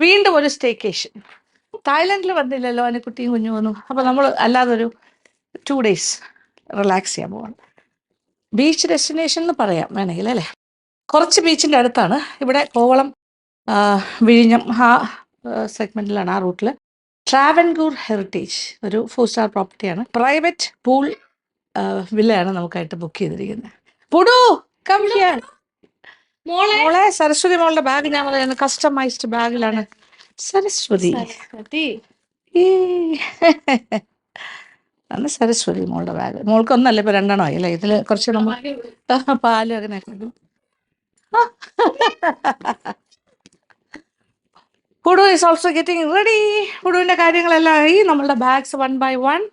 വീണ്ടും ഒരു സ്റ്റേക്കേഷൻ. തായ്ലൻഡിൽ വന്നില്ലല്ലോ അനുക്കുട്ടിയും കുഞ്ഞുമൊന്നും. അപ്പോൾ നമ്മൾ അല്ലാതൊരു 2 days റിലാക്സ് ചെയ്യാൻ പോവാണ്. ബീച്ച് ഡെസ്റ്റിനേഷൻ എന്ന് പറയാം വേണമെങ്കിൽ അല്ലേ. കുറച്ച് ബീച്ചിൻ്റെ അടുത്താണ്. ഇവിടെ കോവളം, വിഴിഞ്ഞം ആ സെഗ്മെൻറ്റിലാണ്, ആ റൂട്ടിൽ. ട്രാവൻകൂർ ഹെറിറ്റേജ് ഒരു 4-star പ്രോപ്പർട്ടിയാണ്. പ്രൈവറ്റ് പൂൾ വില്ലയാണ് നമുക്കായിട്ട് ബുക്ക് ചെയ്തിരിക്കുന്നത്. പുടു കം ഹിയർ. മോളെ സരസ്വതി മോളുടെ ബാഗ് ഞാൻ പറയുന്നത് കസ്റ്റമൈസ്ഡ് ബാഗിലാണ്. സരസ്വതി അന്ന് സരസ്വതി മോളുടെ ബാഗ്. മോൾക്കൊന്നല്ല ഇപ്പൊ 2 എണ്ണമായി അല്ലേ. ഇതില് കുറച്ച് നമ്മൾ പാലും അങ്ങനെ. പുടു ഈസ് ഓൾസോ ഗെറ്റിംഗ് റെഡി. പുടുവിന്റെ കാര്യങ്ങളെല്ലാം ആയി. നമ്മളുടെ ബാഗ്സ് 1 by 1.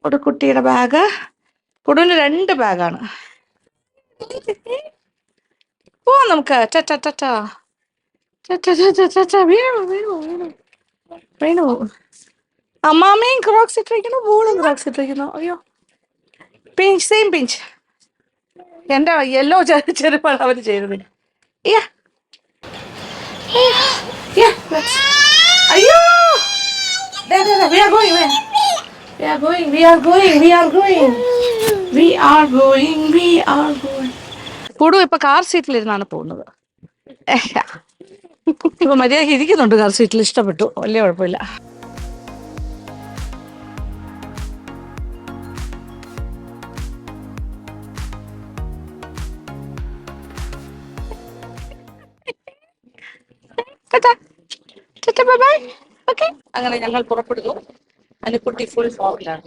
ഒരു കുട്ടിയുടെ ബാഗ്. പുടുവിന് 2 ബാഗാണ്. പോവാം നമുക്ക്. വീണു അമ്മാമ്മയും ക്രോക്സ് ഇട്ടിരിക്കുന്നു, മോളും ക്രോക്സ് ഇട്ടിരിക്കുന്നു. അയ്യോ, പിഞ്ച്, സെയിം പിഞ്ച്. എൻ്റെ യെല്ലോ ചെരുപ്പാണ് അവർ ചെയ്തത്. അയ്യോ, പുടു ഇപ്പൊ കാർ സീറ്റിലിരുന്നാണ് പോകുന്നത്. ഇപ്പൊ മര്യാദ ഇരിക്കുന്നുണ്ട് കാർ സീറ്റിൽ. ഇഷ്ടപ്പെട്ടു, വലിയ കുഴപ്പമില്ല. അങ്ങനെ ഞങ്ങൾ പുറപ്പെടുന്നു. അനുക്കുട്ടി ഫുൾ ഫോമിലാണ്.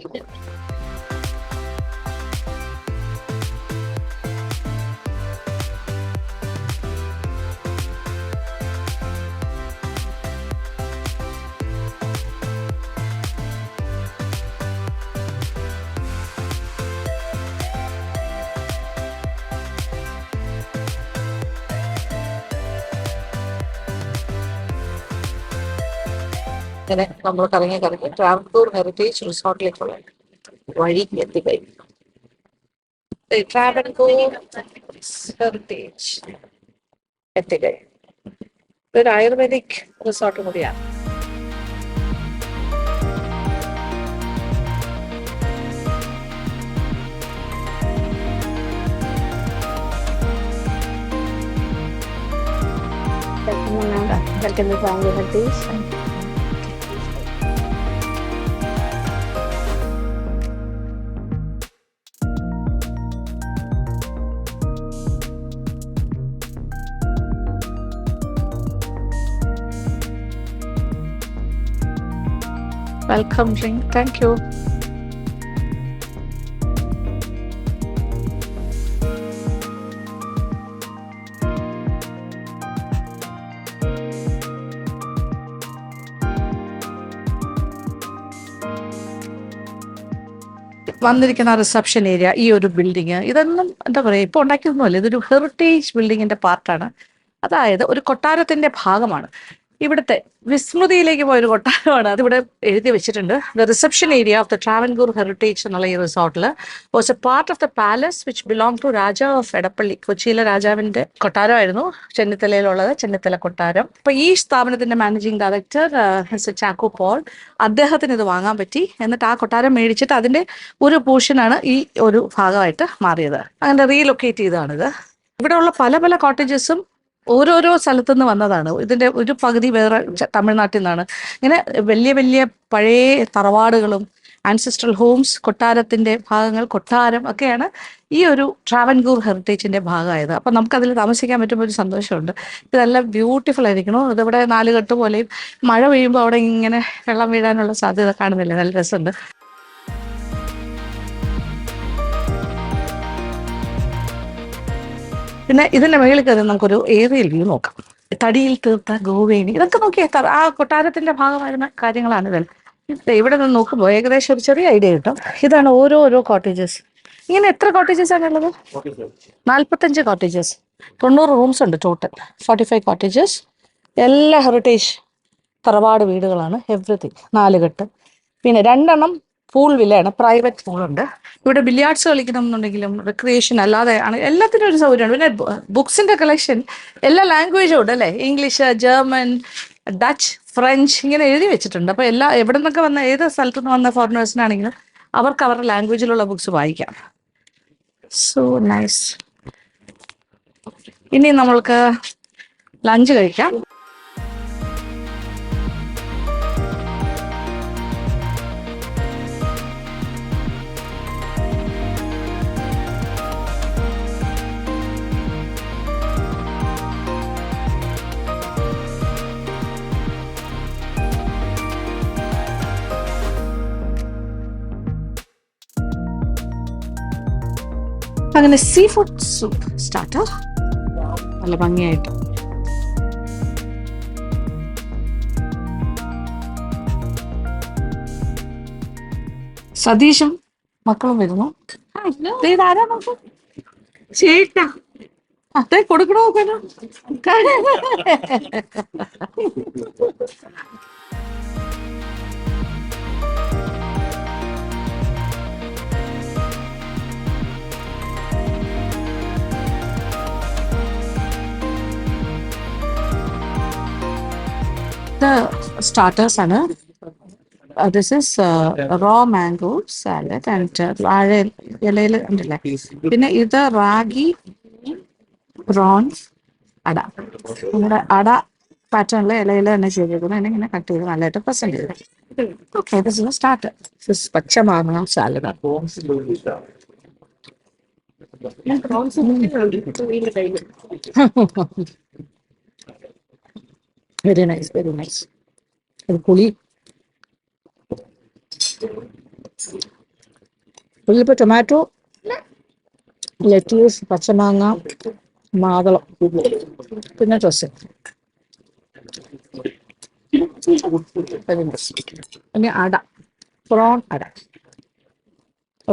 ഇങ്ങനെ നമ്മൾ കറങ്ങി ട്രാവൻകൂർ ഹെറിറ്റേജ് റിസോർട്ടിലേക്കുള്ള വഴി എത്തിക്കഴിഞ്ഞു. ട്രാവൻകൂർ ഹെറിറ്റേജ് എത്തിക്കഴിഞ്ഞു. ഇതൊരു ആയുർവേദിക് റിസോർട്ട് കൂടിയാണ്. Welcome to Travel Heritage. Welcome drink. Thank you. വന്നിരിക്കുന്ന റിസപ്ഷൻ ഏരിയ, ഈ ഒരു ബിൽഡിങ്, ഇതൊന്നും എന്താ പറയുക ഇപ്പോൾ ഉണ്ടാക്കിയതൊന്നുമല്ല. ഇതൊരു ഹെറിറ്റേജ് ബിൽഡിങ്ങിന്റെ പാർട്ടാണ്. അതായത് ഒരു കൊട്ടാരത്തിന്റെ ഭാഗമാണ്. ഇവിടുത്തെ വിസ്മൃതിയിലേക്ക് പോയൊരു കൊട്ടാരമാണ്. അതിവിടെ എഴുതി വെച്ചിട്ടുണ്ട്. The reception area of the Travancore heritage എന്നുള്ള ഈ റിസോർട്ടിൽ was a part of the palace which belong to രാജാവ് ഓഫ് എടപ്പള്ളി. കൊച്ചിയിലെ രാജാവിന്റെ കൊട്ടാരമായിരുന്നു ചെന്നിത്തലയിലുള്ളത്, ചെന്നിത്തല കൊട്ടാരം. അപ്പൊ ഈ സ്ഥാപനത്തിന്റെ managing director mister Chacko Paul, അദ്ദേഹത്തിന് ഇത് വാങ്ങാൻ പറ്റി. എന്നിട്ട് ആ കൊട്ടാരം മേടിച്ചിട്ട് അതിന്റെ ഒരു പോർഷനാണ് ഈ ഒരു ഭാഗമായിട്ട് മാറിയത്. അങ്ങനെ റീലൊക്കേറ്റ് ചെയ്തതാണിത്. ഇവിടെയുള്ള പല പല കോട്ടേജസും ഓരോരോ സ്ഥലത്തു നിന്ന് വന്നതാണ്. ഇതിന്റെ ഒരു പകുതി വേറെ തമിഴ്നാട്ടിൽ നിന്നാണ്. ഇങ്ങനെ വലിയ വലിയ പഴയ തറവാടുകളും ആൻസിസ്ട്രൽ ഹോംസ്, കൊട്ടാരത്തിന്റെ ഭാഗങ്ങൾ, കൊട്ടാരം ഒക്കെയാണ് ഈ ഒരു ട്രാവൻകൂർ ഹെറിറ്റേജിന്റെ ഭാഗമായത്. അപ്പം നമുക്കതിൽ താമസിക്കാൻ പറ്റുമ്പോൾ ഒരു സന്തോഷമുണ്ട്. ഇത് നല്ല ബ്യൂട്ടിഫുൾ ആയിരിക്കണം. ഇതിവിടെ 4 കെട്ട് പോലെയും മഴ പെയ്യുമ്പോൾ അവിടെ ഇങ്ങനെ വെള്ളം വീഴാനുള്ള സാധ്യത കാണുന്നില്ല. നല്ല രസമുണ്ട്. പിന്നെ ഇതിന്റെ മുകളിൽ കയറി നമുക്കൊരു ഏറിയൽ വ്യൂ നോക്കാം. തടിയിൽ തീർത്ത ഗോവേണി, ഇതൊക്കെ നോക്കിയാൽ ആ കൊട്ടാരത്തിന്റെ ഭാഗമായിരുന്ന കാര്യങ്ങളാണ് ഇതെല്ലാം. ഇവിടെ നിന്ന് നോക്കുമ്പോൾ ഏകദേശം ഒരു ചെറിയ ഐഡിയ കിട്ടും. ഇതാണ് ഓരോ കോട്ടേജസ്. ഇങ്ങനെ എത്ര കോട്ടേജസ് ആണുള്ളത്? 45 കോട്ടേജസ്, 90 റൂംസ് ഉണ്ട് ടോട്ടൽ. 45 കോട്ടേജസ്, എല്ലാ ഹെറിറ്റേജ് തറവാട് വീടുകളാണ്. എവ്രിതിങ് 4 കെട്ട്. പിന്നെ 2 എണ്ണം പൂൾ വില്ലയാണ്, പ്രൈവറ്റ് പൂളുണ്ട്. ഇവിടെ ബില്യാർഡ്സ് കളിക്കണം എന്നുണ്ടെങ്കിലും റിക്രിയേഷൻ അല്ലാതെ ആണ് എല്ലാത്തിനും ഒരു സൗകര്യമാണ്. പിന്നെ ബുക്സിൻ്റെ കളക്ഷൻ എല്ലാ ലാംഗ്വേജും ഉണ്ട് അല്ലേ, ഇംഗ്ലീഷ്, ജർമ്മൻ, ഡച്ച്, ഫ്രഞ്ച് ഇങ്ങനെ എഴുതി വെച്ചിട്ടുണ്ട്. അപ്പോൾ എവിടെ നിന്നൊക്കെ വന്ന ഏത് സ്ഥലത്തു നിന്ന് വന്ന ഫോറിനേഴ്സിനാണെങ്കിലും അവർക്ക് അവരുടെ ലാംഗ്വേജിലുള്ള ബുക്സ് വായിക്കാം. So nice. ഇനി നമ്മൾക്ക് ലഞ്ച് കഴിക്കാം. അങ്ങനെ സീ ഫുഡ് സൂപ്പ് സ്റ്റാർട്ടർ നല്ല ഭംഗിയായിട്ട്. സതീഷും മക്കളും വരുന്നു. ഇതാരാ നോക്കൂ, ചേട്ടാ അതേ കൊടുക്കണോ നോക്കാനോ. സ്റ്റാർട്ടേഴ്സ് ആണ്. This is raw mango salad and വാഴ ഇലയിൽ ഉണ്ടല്ലേ. പിന്നെ ഇത് റാഗി പ്രോൺസ് അട. നമ്മുടെ അട പാറ്റേണിലെ ഇലയിൽ തന്നെ ചെയ്തിരിക്കുന്നത്. എന്നെ ഇങ്ങനെ കട്ട് ചെയ്ത് നല്ലതായിട്ട് പ്രസന്റ് ചെയ്ത്. Okay, this is starter. This പച്ചമാങ്ങ salad. Very nice, very nice. പുളി പുളിയിപ്പോൾ ടൊമാറ്റോ, ലെറ്റ്യൂസ്, പച്ചമാങ്ങ, മാതളം, പിന്നെ ഡ്രസ്സ്. പിന്നെ അട, പ്രോൺ അട.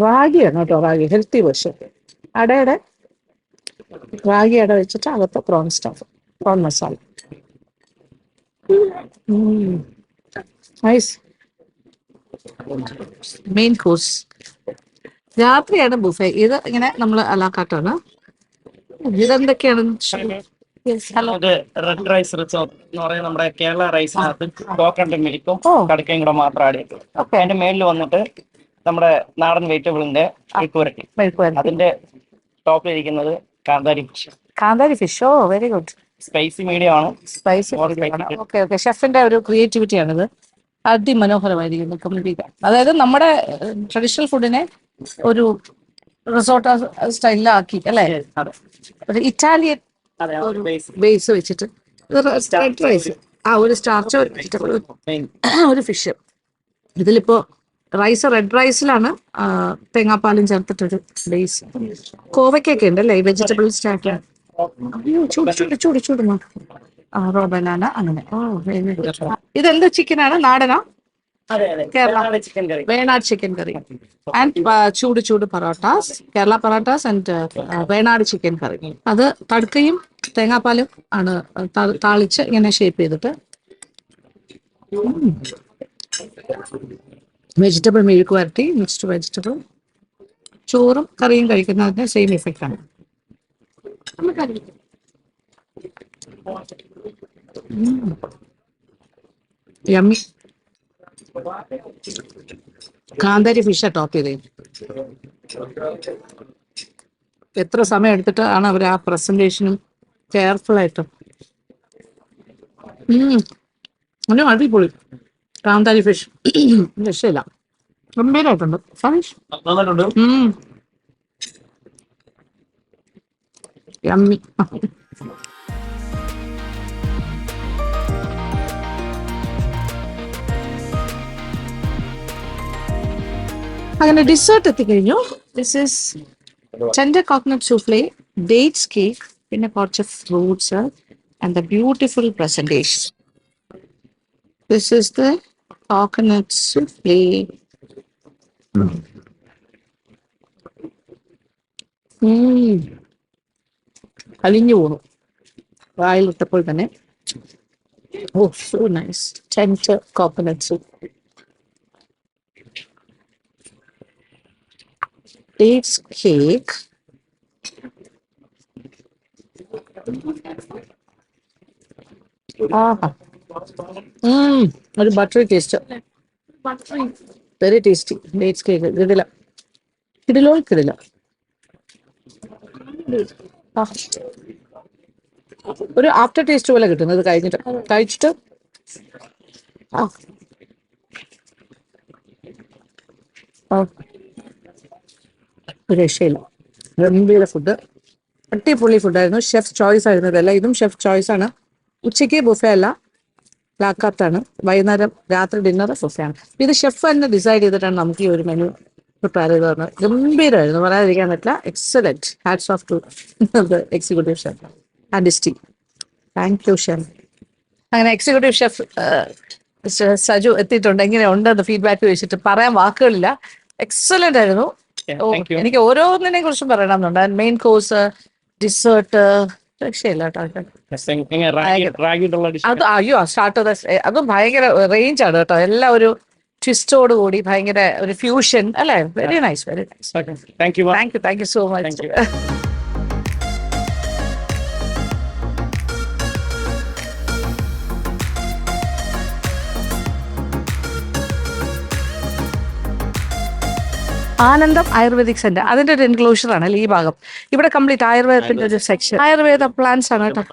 റാഗിയാണ് കേട്ടോ, റാഗി ഹെൽത്തി വേർഷൻ. അടയുടെ റാഗി അട വെച്ചിട്ട് അകത്ത് prawn stuff, prawn masala. Nice. Main course. രാത്രിയാണ് ബുഫേ. ഇത് ഇങ്ങനെ നമ്മൾ അലാക്കാട്ടാണ്. ഇതെന്തൊക്കെയാണ്? റെഡ് റൈസ് റിസോർട്ട് എന്ന് പറയുന്നത് നമ്മുടെ കേരള റൈസിനകത്ത് കോക്കനട്ട് മിൽക്കും കടക്കയും കൂടെ മാത്രം ആഡ് ചെയ്തു. അതിന്റെ മേളിൽ വന്നിട്ട് നമ്മുടെ നാടൻ വെജിറ്റബിളിന്റെ മെഴുക്കുവരട്ടി. അതിന്റെ ടോപ്പിൽ ഇരിക്കുന്നത് കാന്താരി ഫിഷ്. കാന്താരി ഫിഷ്, ഓ വെരി ഗുഡ്. സ്പൈസി മീഡിയം ആണ്. സ്പൈസി. ഓക്കെ ഓക്കെ, ഷെഫിന്റെ ഒരു ക്രിയേറ്റിവിറ്റി ആണിത്. അതിമനോഹരമായിരിക്കുന്നു കംപ്ലീറ്റ്. അതായത് നമ്മുടെ ട്രഡീഷണൽ ഫുഡിനെ ഒരു റിസോർട്ട് സ്റ്റൈലിലാക്കി അല്ലേ, ഒരു ഇറ്റാലിയൻ ബേസ് വെച്ചിട്ട് റൈസ്, ഒരു സ്റ്റാർച്ച്, ഒരു വെജിറ്റബിൾ, ഒരു ഫിഷ്. ഇതിലിപ്പോ റൈസ് റെഡ് റൈസിലാണ് തേങ്ങാപ്പാലും ചേർത്തിട്ടൊരു ബേസ്. കോവയ്ക്കൊക്കെ ഉണ്ട് അല്ലേ, വെജിറ്റബിൾ സ്റ്റാർട്ടർ. ചൂട് ചൂട് ചൂട് ചൂടുമോ. റോ ബനാന അങ്ങനെ. Oh very good. ഇതെന്ത് ചിക്കനാണ്? നാടനോ? Kerala Venad chicken curry and ചൂട് ചൂട് parottas, Kerala parottas and Venad chicken curry. അത് തടുക്കയും തേങ്ങാപ്പാലും ആണ് താളിച്ച് ഇങ്ങനെ ഷേപ്പ് ചെയ്തിട്ട്. വെജിറ്റബിൾ മെഴുക്ക് വരട്ടി, മിക്സ്ഡ് വെജിറ്റബിൾ. ചോറും കറിയും കഴിക്കുന്നതിന്റെ സെയിം ഇഫക്റ്റ് ആണ്. യമ്മി. കാന്താരി ഫിഷ് ടോപ്പ് ചെയ്തേ. എത്ര സമയം എടുത്തിട്ടാണ് അവർ ആ പ്രസന്റേഷനും കെയർഫുൾ ആയിട്ടും. അടിപൊളി കാന്താരി ഫിഷ്, രക്ഷയില്ല, ഗംഭീരമായിട്ടുണ്ട്. സതീഷ് യമ്മി. അങ്ങനെ ഡിസേർട്ട് എത്തിക്കഴിഞ്ഞു. This is tender coconut souffle, dates cake, പിന്നെ കുറച്ച് fruits and the beautiful presentation. This is the coconut souffle. അലിഞ്ഞു പോണു വായിലിട്ടപ്പോൾ തന്നെ. Oh so nice. Tender coconut soup. Dates cake. ആഹാ, ഒരു buttery taste, very tasty. Dates cake കിടില, കിടില. ഒരു ആഫ്റ്റർ ടേസ്റ്റ് പോലെ കിട്ടുന്നത് കഴിച്ചിട്ട്. ആ, ഒരു രക്ഷയില്ല, ഗംഭീര ഫുഡ്, അടിപൊളി ഫുഡായിരുന്നു. ഷെഫ് ചോയ്സ് ആയിരുന്നു ഇതല്ല, ഇതും ഷെഫ് ചോയ്സ് ആണ്. ഉച്ചയ്ക്ക് ബുഫേ അല്ല, ലാക്കാത്താണ്. വൈകുന്നേരം രാത്രി ഡിന്നർ ബുഫയാണ്. ഇത് ഷെഫ് തന്നെ ഡിസൈഡ് ചെയ്തിട്ടാണ് നമുക്ക് ഈ ഒരു മെനു പ്രിപ്പയർ ചെയ്ത് തന്നത്. ഗംഭീരമായിരുന്നു, പറയാതിരിക്കാൻ പറ്റില്ല. Excellent, hats of two executive chef and his team. Thank you chef. അങ്ങനെ എക്സിക്യൂട്ടീവ് ഷെഫ് സജു എത്തിയിട്ടുണ്ട്. എങ്ങനെ ഉണ്ടെന്ന് ഫീഡ്ബാക്ക് ചോദിച്ചിട്ട് പറയാൻ വാക്കുകളില്ല. എക്സലന്റ് ആയിരുന്നു. എനിക്ക് ഓരോന്നിനെ കുറിച്ചും പറയണമെന്നുണ്ട്. മെയിൻ കോഴ്സ്, ഡിസേർട്ട്, രക്ഷയില്ല കേട്ടോ. അത് അയ്യോ സ്റ്റാർട്ടർ അതും ഭയങ്കര റേഞ്ച് ആണ് കേട്ടോ. എല്ലാം ഒരു ട്വിസ്റ്റോട് കൂടി ഭയങ്കര ഒരു ഫ്യൂഷൻ അല്ലേ. Very nice, very nice. Thank you so much. ആനന്ദം ആയുർവേദിക് സെന്റർ, അതിന്റെ ഒരു എൻക്ലോഷർ ആണ് ഈ ഭാഗം. ഇവിടെ കംപ്ലീറ്റ് ആയുർവേദത്തിന്റെ ഒരു സെക്ഷൻ, ആയുർവേദ പ്ലാന്റ്സ് ആണ് കേട്ടോ.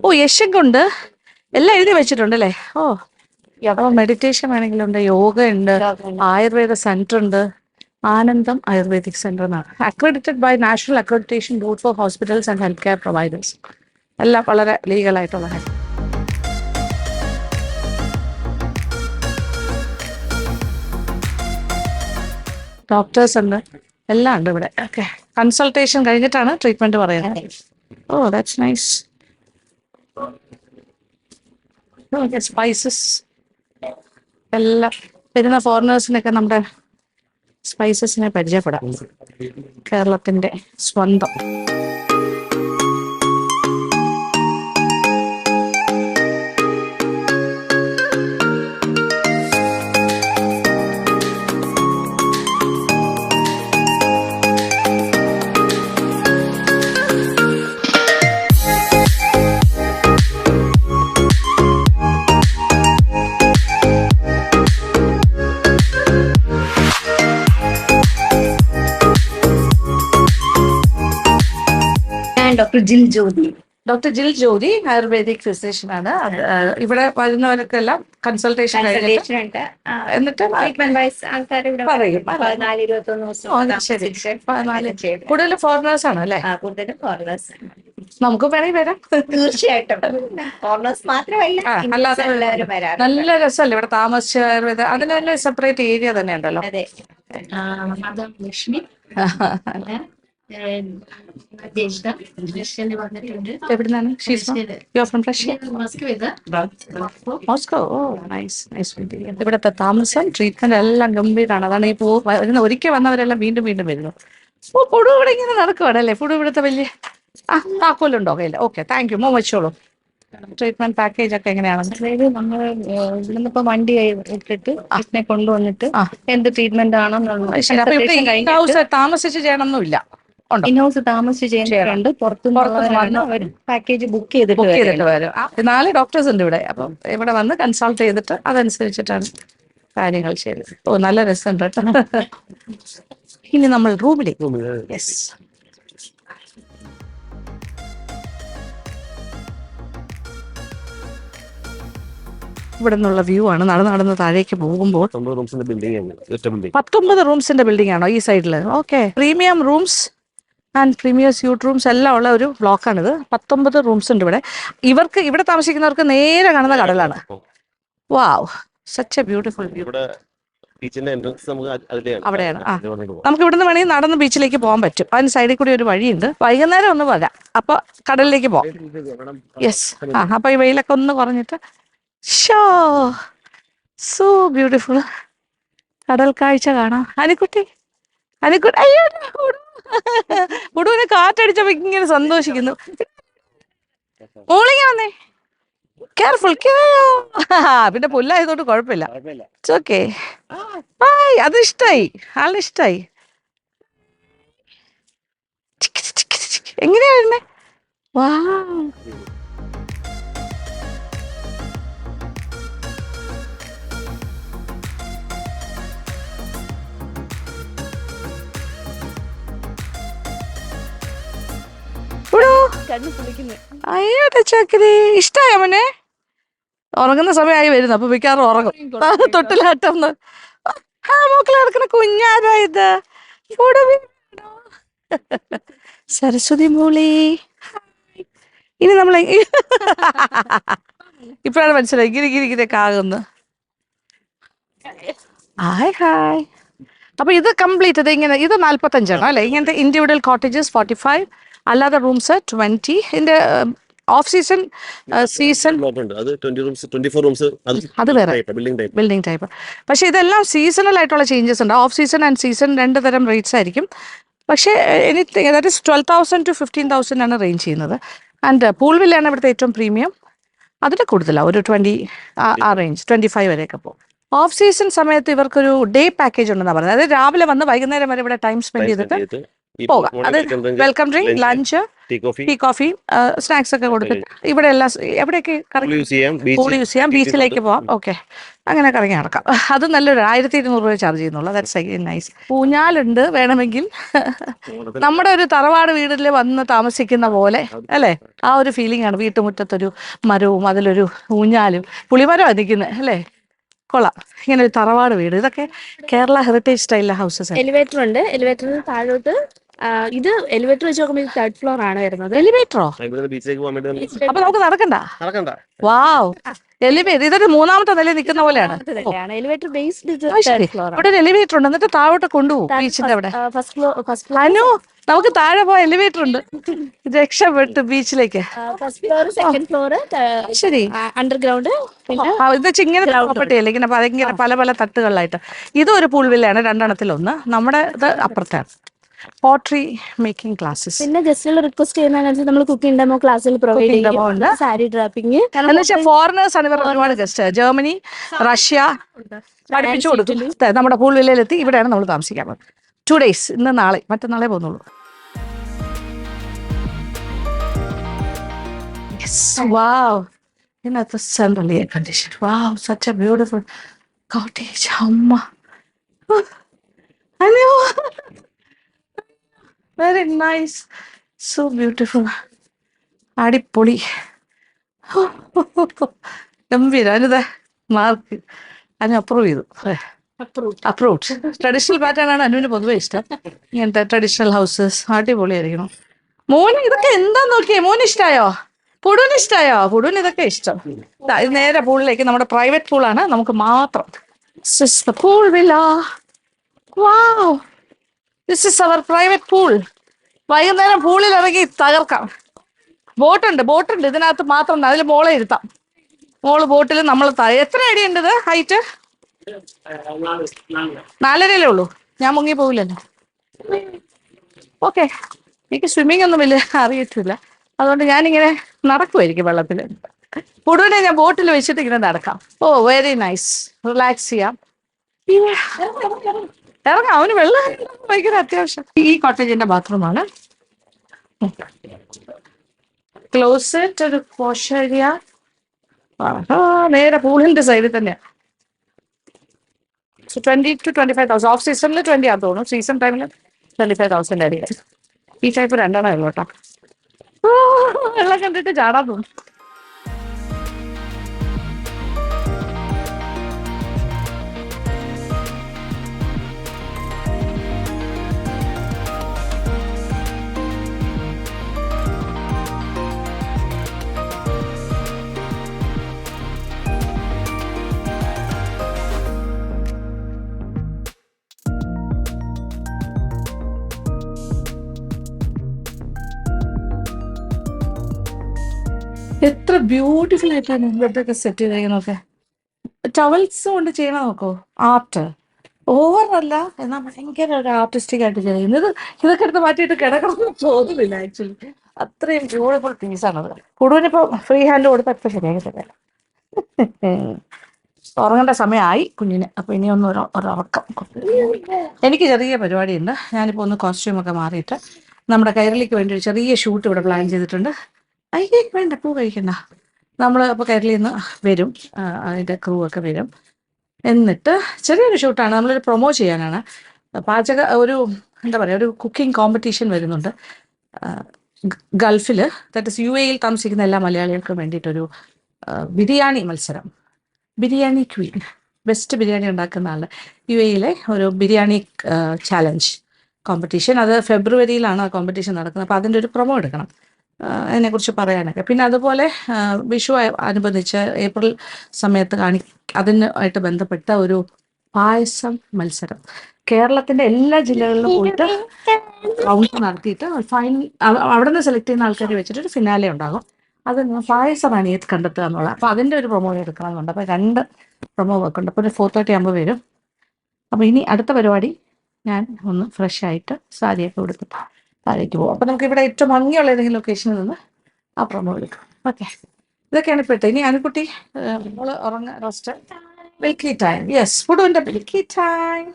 ഓ, യശങ്കുണ്ട്, എല്ലാം എഴുതി വെച്ചിട്ടുണ്ട് അല്ലേ. ഓ, അപ്പോൾ മെഡിറ്റേഷൻ വേണമെങ്കിലുണ്ട്, യോഗ ഉണ്ട്, ആയുർവേദ സെന്റർ ഉണ്ട്. ആനന്ദം ആയുർവേദിക് സെന്റർ എന്നാണ്. Accredited by national accreditation board for hospitals and health care providers. എല്ലാം വളരെ ലീഗലായിട്ടുള്ള കാര്യം. ഡോക്ടേഴ്സ് ഉണ്ട്, എല്ലാം ഉണ്ട് ഇവിടെ. ഓക്കെ, കൺസൾട്ടേഷൻ കഴിഞ്ഞിട്ടാണ് ട്രീറ്റ്മെന്റ് പറയുന്നത്. ഓ, ദാറ്റ്സ് നൈസ്. സ്പൈസസ് എല്ലാം വരുന്ന ഫോറിനേഴ്സിനൊക്കെ നമ്മുടെ സ്പൈസസിനെ പരിചയപ്പെടാം. കേരളത്തിന്റെ സ്വന്തം. ഡോക്ടർ ജിൽ ജ്യോതി ആയുർവേദിക് ഫിസിഷ്യൻ ആണ്. ഇവിടെ വരുന്നവർക്കെല്ലാം കൺസൾട്ടേഷൻ കഴിഞ്ഞിട്ട് എന്നിട്ട് പറയും. കൂടുതൽ ഫോറിനേഴ്സ് ആണ് അല്ലേ? നമുക്ക് വേണമെങ്കിൽ വരാം, തീർച്ചയായിട്ടും. ഫോറിനേഴ്സ് മാത്രമല്ല, അല്ലാതെ നല്ല രസമല്ലേ ഇവിടെ താമസിച്ച ആയുർവേദ. അതിന് തന്നെ സെപ്പറേറ്റ് ഏരിയ തന്നെ ഉണ്ടല്ലോ. അതെ, ലക്ഷ്മി എവിടുന്നാണ്? മോസ്കോ. ഓ, നൈസ് നൈസ്. ഇവിടുത്തെ താമസം, ട്രീറ്റ്മെന്റ് എല്ലാം ഗംഭീരമാണ്. അതാണ് ഈ ഒരിക്കൽ വന്നവരെല്ലാം വീണ്ടും വീണ്ടും വരുന്നു. ഓ, പുഴു ഇവിടെ ഇങ്ങനെ നടക്കുവാണല്ലേ. പുഴു ഇവിടുത്തെ വലിയ താക്കോലുണ്ടോ കയ്യിൽ? Okay, thank you. വെച്ചോളൂ. ട്രീറ്റ്മെന്റ് പാക്കേജ് ഒക്കെ എങ്ങനെയാണ്? അതായത് നമ്മൾ ഇവിടുന്നിപ്പോ വണ്ടി ഇട്ടിട്ട് ഇതിനെ കൊണ്ടുവന്നിട്ട് എന്ത് ട്രീറ്റ്മെന്റ് ആണോ താമസിച്ച് ചെയ്യണമെന്നില്ല. ഇൻഹൗസ് താമസിച്ച് ചെയ്യാറുണ്ട്. പുറത്തുനിന്ന് പാക്കേജ് ബുക്ക് ചെയ്തിട്ട് വരും. 4 ഡോക്ടേഴ്സ് ഉണ്ട് ഇവിടെ. അപ്പം ഇവിടെ വന്ന് കൺസൾട്ട് ചെയ്തിട്ട് അതനുസരിച്ചിട്ടാണ് കാര്യങ്ങൾ ചെയ്തത്. ഓ, നല്ല രസമുണ്ട് കേട്ടോ. ഇനി നമ്മൾ റൂമിലേക്ക്. യെസ്, ഇവിടെ നിന്നുള്ള വ്യൂ ആണ്. നടന്ന് താഴേക്ക് പോകുമ്പോൾ 19 റൂംസിന്റെ ബിൽഡിംഗ് ആണോ ഈ സൈഡിൽ? Okay, premium rooms and premium suite rooms എല്ലാം ഉള്ള ഒരു ബ്ലോക്കാണിത്. 19 റൂംസ് ഉണ്ട് ഇവിടെ. ഇവിടെ താമസിക്കുന്നവർക്ക് നേരെ കാണുന്ന കടലാണ്. വാവ്, സച്ച് എ ബ്യൂട്ടിഫുൾ വ്യൂ. അവിടെയാണ്. നമുക്ക് ഇവിടുന്ന് വേണമെങ്കിൽ നടന്ന് ബീച്ചിലേക്ക് പോകാൻ പറ്റും. അതിന് സൈഡിൽ കൂടി ഒരു വഴിയുണ്ട്. വൈകുന്നേരം ഒന്ന് വരാം, അപ്പൊ കടലിലേക്ക് പോകാം. യെസ്, അപ്പൊ ഈ വെയിലൊക്കെ ഒന്ന് കുറഞ്ഞിട്ട് ഷോ സോ ബ്യൂട്ടിഫുൾ കടൽ കാഴ്ച കാണാം. അനിക്കുട്ടി അയ്യോ, ഉടുവിന് കാറ്റടിച്ചപ്പോ ഇങ്ങനെ സന്തോഷിക്കുന്നു. മോളിങ്ങ വന്നേ, കെയർഫുൾ. പിന്നെ പുല്ലായതുകൊണ്ട് കുഴപ്പമില്ല. It's okay. അത് ഇഷ്ടായി, ആളിന് ഇഷ്ടായി. എങ്ങനെയാ വരുന്നേ? വാ, കണ്ണു പൊളിക്കുന്നു. അയ്യോ ചക്കരി ഇഷ്ടായോ മോനെ? ഉറങ്ങുന്ന സമയമായി വരുന്നു, അപ്പൊ മിക്കാറും ഉറങ്ങും. തൊട്ടിലാട്ടം മൂക്കിൽ കിടക്കുന്ന കുഞ്ഞാരാ ഇത്? സരസ്വതി മോളി, ഇനി നമ്മളെ ഇപ്പഴാണ് മനസ്സിലായി ഇങ്ങനെ ആകുന്നു. Hi hi. അപ്പൊ ഇത് കംപ്ലീറ്റ് ഇങ്ങനെ ഇത് 45 അല്ലേ? ഇങ്ങനത്തെ ഇൻഡിവിജ്വൽ കോട്ടേജസ് 45, അല്ലാതെ റൂംസ് 20. ഇതിന്റെ ഓഫ് സീസൺ സീസൺ അത് വേറെ ബിൽഡിംഗ് ടൈപ്പ്. പക്ഷെ ഇതെല്ലാം സീസണൽ ആയിട്ടുള്ള ചേഞ്ചസ് ഉണ്ട്. ഓഫ് സീസൺ ആൻഡ് സീസൺ 2 തരം റേറ്റ്സ് ആയിരിക്കും. പക്ഷേ എനിത്തിങ് ദാറ്റ് ഇസ് 12,000 to 15,000 ആണ് റേഞ്ച് ചെയ്യുന്നത്. ആൻഡ് പൂൾ വില്ലയാണ് ഇവിടുത്തെ ഏറ്റവും പ്രീമിയം. അതിന് കൂടുതലാണ്, ഒരു 20 ആ റേഞ്ച് 25 വരെയൊക്കെ പോകും. ഓഫ് സീസൺ സമയത്ത് ഇവർക്കൊരു ഡേ പാക്കേജ് ഉണ്ടെന്നാണ് പറയുന്നത്. അതായത് രാവിലെ വന്ന് വൈകുന്നേരം വരെ ഇവിടെ ടൈം സ്പെൻഡ് ചെയ്തിട്ട് പോകാം. അത് welcome drink, lunch, tea coffee, snacks ഒക്കെ കൊടുത്തിട്ട് ഇവിടെ എല്ലാം എവിടെയൊക്കെ പൂൾ യൂസ് ചെയ്യാം, ബീച്ചിലേക്ക് പോവാം. ഓക്കെ, അങ്ങനെ കറങ്ങി നടക്കാം. അത് നല്ലൊരു 1,200 രൂപ ചാർജ് ചെയ്യുന്നുള്ളൂ. That's nice. ഊഞ്ഞാലുണ്ട്, വേണമെങ്കിൽ നമ്മുടെ ഒരു തറവാട് വീട്ടിൽ വന്ന് താമസിക്കുന്ന പോലെ അല്ലേ? ആ ഒരു ഫീലിംഗ് ആണ്. വീട്ടുമുറ്റത്തൊരു മരവും അതിലൊരു ഊഞ്ഞാലും, പുളിമരമാണ് നിൽക്കുന്നത് അല്ലേ? കൊള്ളാം. ഇങ്ങനെ ഒരു തറവാട് വീട്. ഇതൊക്കെ കേരള ഹെറിറ്റേജ് സ്റ്റൈലിലെ ഹൗസസ്. എലിവേറ്റർ ഉണ്ട്. എലിവേറ്ററിന് താഴോട്ട് ഇത് എലിവേറ്റർ വെച്ച് നോക്കുമ്പോൾ 3rd ഫ്ലോർ ആണ് വരുന്നത്. എലിവേറ്ററോ? അപ്പൊ നമുക്ക് നടക്കണ്ട. വാവ്, എലിവേറ്റർ ഇതൊരു 3ാമത്തെ നിലയിൽ നിൽക്കുന്ന പോലെയാണ്. എലിവേറ്റർ ബേസ്ഡ് ഇവിടെ ഒരു എലിവേറ്റർ ഉണ്ട്, എന്നിട്ട് താഴോട്ട് കൊണ്ടുപോകും ബീച്ചിന്റെ അവിടെ. അനു, നമുക്ക് താഴെ പോയ എലിവേറ്റർ ഉണ്ട്, രക്ഷപ്പെട്ട് ബീച്ചിലേക്ക്. ഫസ്റ്റ് ഫ്ലോർ, സെക്കൻഡ് ഫ്ലോർ, ശരി, അണ്ടർഗ്രൗണ്ട്. പിന്നെ ഇത് ഇങ്ങനെ പ്രോപ്പർട്ടി അല്ലേ, ഇങ്ങനെ ഇങ്ങനെ പല പല തട്ടുകളിലായിട്ട്. ഇതൊരു പൂൾ വില്ലയാണ്, 2 നമ്മുടെ ഇത് അപ്പുറത്താണ്. Pottery making classes. പിന്നെ ഗസ്റ്റുകൾ റിക്വസ്റ്റ് ചെയ്യുന്നതിനനുസരിച്ച് നമ്മൾ കുക്കിംഗ് ഡെമോ ക്ലാസ്സിൽ പ്രൊവൈഡ് ചെയ്യുന്നുണ്ട്. സാരി ഡ്രാപ്പിംഗ് ഫോറിനേഴ്സ് ആണ് ഇവർ ഒരുപാട് ഗസ്റ്റ്. ജർമ്മനി, റഷ്യ പഠിപ്പിച്ചു കൊടുക്കും. നമ്മുടെ പൂൾ വില്ലയിലെത്തി ഇവിടെയാണ് നമ്മൾ താമസിക്കാൻ പോകുന്നത്. 2 days, ഇന്ന് നാളെ മറ്റന്നാളെ പോകുന്നുള്ളൂ. Wow, ഇതിനകത്ത് central air condition. Wow, such a beautiful cottage. അമ്മ, വെരി നൈസ്, സോ ബ്യൂട്ടിഫുൾ, അടിപൊളി, ഗംഭീര. അതിന് മാർക്ക് അതിന് അപ്രൂവ് ചെയ്തു. അപ്രൂവ്ഡ്. ട്രഡീഷണൽ പാറ്റേൺ ആണ് അനുവിന് പൊതുവെ ഇഷ്ടം. ഇങ്ങനത്തെ ട്രഡീഷണൽ ഹൗസസ് അടിപൊളിയായിരിക്കണം. മോന് ഇതൊക്കെ എന്താ നോക്കിയേ? മോന് ഇഷ്ടായോ? പുടുവിന് ഇഷ്ടായോ? പുടുവിന് ഇതൊക്കെ ഇഷ്ടം. ഇത് നേരെ പൂളിലേക്ക്, നമ്മുടെ പ്രൈവറ്റ് പൂളാണ്, നമുക്ക് മാത്രം. Pool villa. Wow, this is our private pool. വൈകുന്നേരം പൂളിൽ ഇറങ്ങി തകർക്കാം. ബോട്ടുണ്ട് ഇതിനകത്ത് മാത്രം. അതിൽ മോളെ ഇരുത്താം. മോള് ബോട്ടിൽ, നമ്മൾ എത്ര അടിയുണ്ട് ഇത് ഹൈറ്റ്? 4.5 ഉള്ളൂ. ഞാൻ മുങ്ങി പോകില്ലല്ലോ. ഓക്കെ, എനിക്ക് സ്വിമ്മിങ് ഒന്നും വലിയ അറിയത്തില്ല, അതുകൊണ്ട് ഞാനിങ്ങനെ നടക്കുമായിരിക്കും വെള്ളത്തിൽ. പുടുവിനെ ഞാൻ ബോട്ടിൽ വെച്ചിട്ട് ഇങ്ങനെ നടക്കാം. ഓ, വെരി നൈസ്. റിലാക്സ് ചെയ്യാം. ഇറങ്ങാം. അവന് വെള്ളം ഭയങ്കര അത്യാവശ്യം. ഈ കോട്ടേജിന്റെ ബാത്റൂമാണ്. ക്ലോസറ്റ്, ഒരു വാഷ് ഏരിയ. നേരെ പൂളിന്റെ സൈഡിൽ തന്നെയാ. 20 to 25,000. ഓഫ് സീസണിൽ 20 ആണെന്ന് തോന്നുന്നു. സീസൺ ടൈമിൽ 25,000 അടിയായി. ഈ ടൈപ്പ് 2 ഉള്ളൂ കേട്ടോ. വെള്ളം കണ്ടിട്ട് ചാടാൻ തോന്നും. എത്ര ബ്യൂട്ടിഫുൾ ആയിട്ടാണ് ഇവിടത്തൊക്കെ സെറ്റ് ചെയ്തേക്കുന്നൊക്കെ. ടവൽസ് കൊണ്ട് ചെയ്യണ നോക്കോ, ആർട്ട്. ഓവറല്ല, എന്നാൽ ഭയങ്കര ഒരു ആർട്ടിസ്റ്റിക് ആയിട്ട് ചെയ്യുന്നത്. ഇതൊക്കെ എടുത്ത് മാറ്റിയിട്ട് കിടക്കണം തോന്നുന്നില്ല ആക്ച്വലി. അത്രയും ബ്യൂട്ടിഫുൾ പീസാണത്. കൂടുതലിപ്പോ ഫ്രീ ഹാൻഡ് കൊടുത്താൽ ഇപ്പൊ ശരിയാക്കി തരാം. ഉറങ്ങേണ്ട സമയമായി കുഞ്ഞിന്. അപ്പൊ ഇനി ഒന്ന് ഉറക്കം. എനിക്ക് ചെറിയ പരിപാടിയുണ്ട്. ഞാനിപ്പോ ഒന്ന് കോസ്റ്റ്യൂമൊക്കെ മാറിയിട്ട് നമ്മുടെ കൈരളിക്ക് വേണ്ടി ഒരു ചെറിയ ഷൂട്ട് ഇവിടെ പ്ലാൻ ചെയ്തിട്ടുണ്ട്. അയ്യേ വേണ്ട, പൂ കഴിക്കണ്ട. നമ്മൾ അപ്പോൾ കൈരളിയിൽ നിന്ന് വരും, അതിൻ്റെ ക്രൂ ഒക്കെ വരും. എന്നിട്ട് ചെറിയൊരു ഷൂട്ടാണ്, നമ്മളൊരു പ്രൊമോ ചെയ്യാനാണ്. പാചക ഒരു എന്താ പറയുക, ഒരു കുക്കിംഗ് കോമ്പറ്റീഷൻ വരുന്നുണ്ട് ഗൾഫിൽ, ദാറ്റ് ഇസ് UAE താമസിക്കുന്ന എല്ലാ മലയാളികൾക്കും വേണ്ടിയിട്ടൊരു ബിരിയാണി മത്സരം. ബിരിയാണി ക്വീൻ, ബെസ്റ്റ് ബിരിയാണി ഉണ്ടാക്കുന്ന ആൾ, UAE ഒരു ബിരിയാണി ചാലഞ്ച് കോമ്പറ്റീഷൻ. അത് ഫെബ്രുവരിയിലാണ് ആ കോമ്പറ്റീഷൻ നടക്കുന്നത്. അപ്പോൾ അതിൻ്റെ ഒരു പ്രൊമോ എടുക്കണം, അതിനെക്കുറിച്ച് പറയാനൊക്കെ. പിന്നെ അതുപോലെ വിഷു അനുബന്ധിച്ച് ഏപ്രിൽ സമയത്ത് അതിനായിട്ട് ബന്ധപ്പെട്ട ഒരു പായസം മത്സരം കേരളത്തിൻ്റെ എല്ലാ ജില്ലകളിലും പോയിട്ട് റൗണ്ട് നടത്തിയിട്ട് ഫൈനൽ അവിടെ നിന്ന് സെലക്ട് ചെയ്യുന്ന ആൾക്കാരെ വെച്ചിട്ടൊരു ഫിനാലെ ഉണ്ടാകും. അത് പായസമാണ് ഏത് കണ്ടെത്തുക എന്നുള്ളത്. അപ്പോൾ അതിൻ്റെ ഒരു പ്രൊമോ എടുക്കണമെന്നുണ്ട്. അപ്പോൾ 2 പ്രൊമോ വെക്കുന്നുണ്ട്. അപ്പോൾ ഒരു 4:30 ആകുമ്പോൾ വരും. അപ്പോൾ ഇനി അടുത്ത പരിപാടി ഞാൻ ഒന്ന് ഫ്രഷ് ആയിട്ട് സാരിയൊക്കെ കൊടുത്തിട്ട് താഴേക്ക് പോകും. അപ്പോൾ നമുക്ക് ഇവിടെ ഏറ്റവും ഭംഗിയുള്ള ഏതെങ്കിലും ലൊക്കേഷനിൽ നിന്ന് ആ പ്രൊമോ എടുക്കാം. ഓക്കെ, ഇതൊക്കെയാണ് ഇപ്പോഴത്തെ. ഇനി അനുകുട്ടി നമ്മൾ റെസ്റ്റ് മിൽക്കി ടൈം. യെസ്, ഫുഡിൻ്റെ മിൽക്കി ടൈം.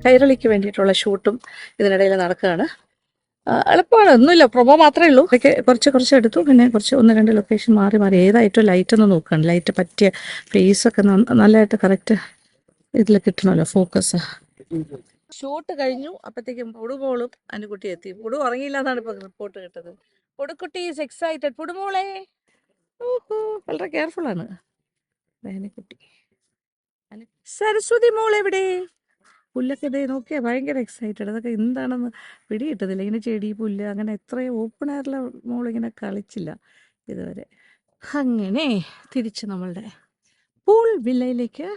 കൈരളിക്ക് വേണ്ടിയിട്ടുള്ള ഷൂട്ടും ഇതിനിടയിൽ നടക്കുകയാണ്. എളുപ്പമാണ്, ഒന്നുമില്ല, പ്രൊമോ മാത്രമേ ഉള്ളൂ. ഒക്കെ കുറച്ച് എടുത്തു. പിന്നെ 1-2 ലൊക്കേഷൻ മാറി ഏതായിട്ടും ലൈറ്റ് ഒന്ന് നോക്കുകയാണ്. ലൈറ്റ് പറ്റിയ ഫേസൊക്കെ നല്ലതായിട്ട് കറക്റ്റ് ഇതിൽ കിട്ടണമല്ലോ, ഫോക്കസ്. ഷൂട്ട് കഴിഞ്ഞു, അപ്പോഴത്തേക്കും പൊടുമോളും അനുകുട്ടി എത്തി. പൊടു ഉറങ്ങിയില്ല എന്നാണ് ഇപ്പോൾ റിപ്പോർട്ട് കേട്ടത്. പൊടുക്കുട്ടി ഈസ് എക്സൈറ്റഡ്. പൊടുമോളെ, ഓഹോ, വളരെ കെയർഫുള്ളാണ് അനുകുട്ടി. സരസ്വതി മോൾ എവിടെ? പുല്ലൊക്കെ ഇതേ നോക്കിയാൽ ഭയങ്കര എക്സൈറ്റഡ്. അതൊക്കെ എന്താണെന്ന് പിടികിട്ടതില്ല. ഇങ്ങനെ ചെടി, പുല്ല്, അങ്ങനെ എത്രയും ഓപ്പൺ എയറിലെ മോളിങ്ങനെ കളിച്ചില്ല ഇതുവരെ. അങ്ങനെ തിരിച്ച് നമ്മളുടെ പൂൾ വില്ലയിലേക്ക്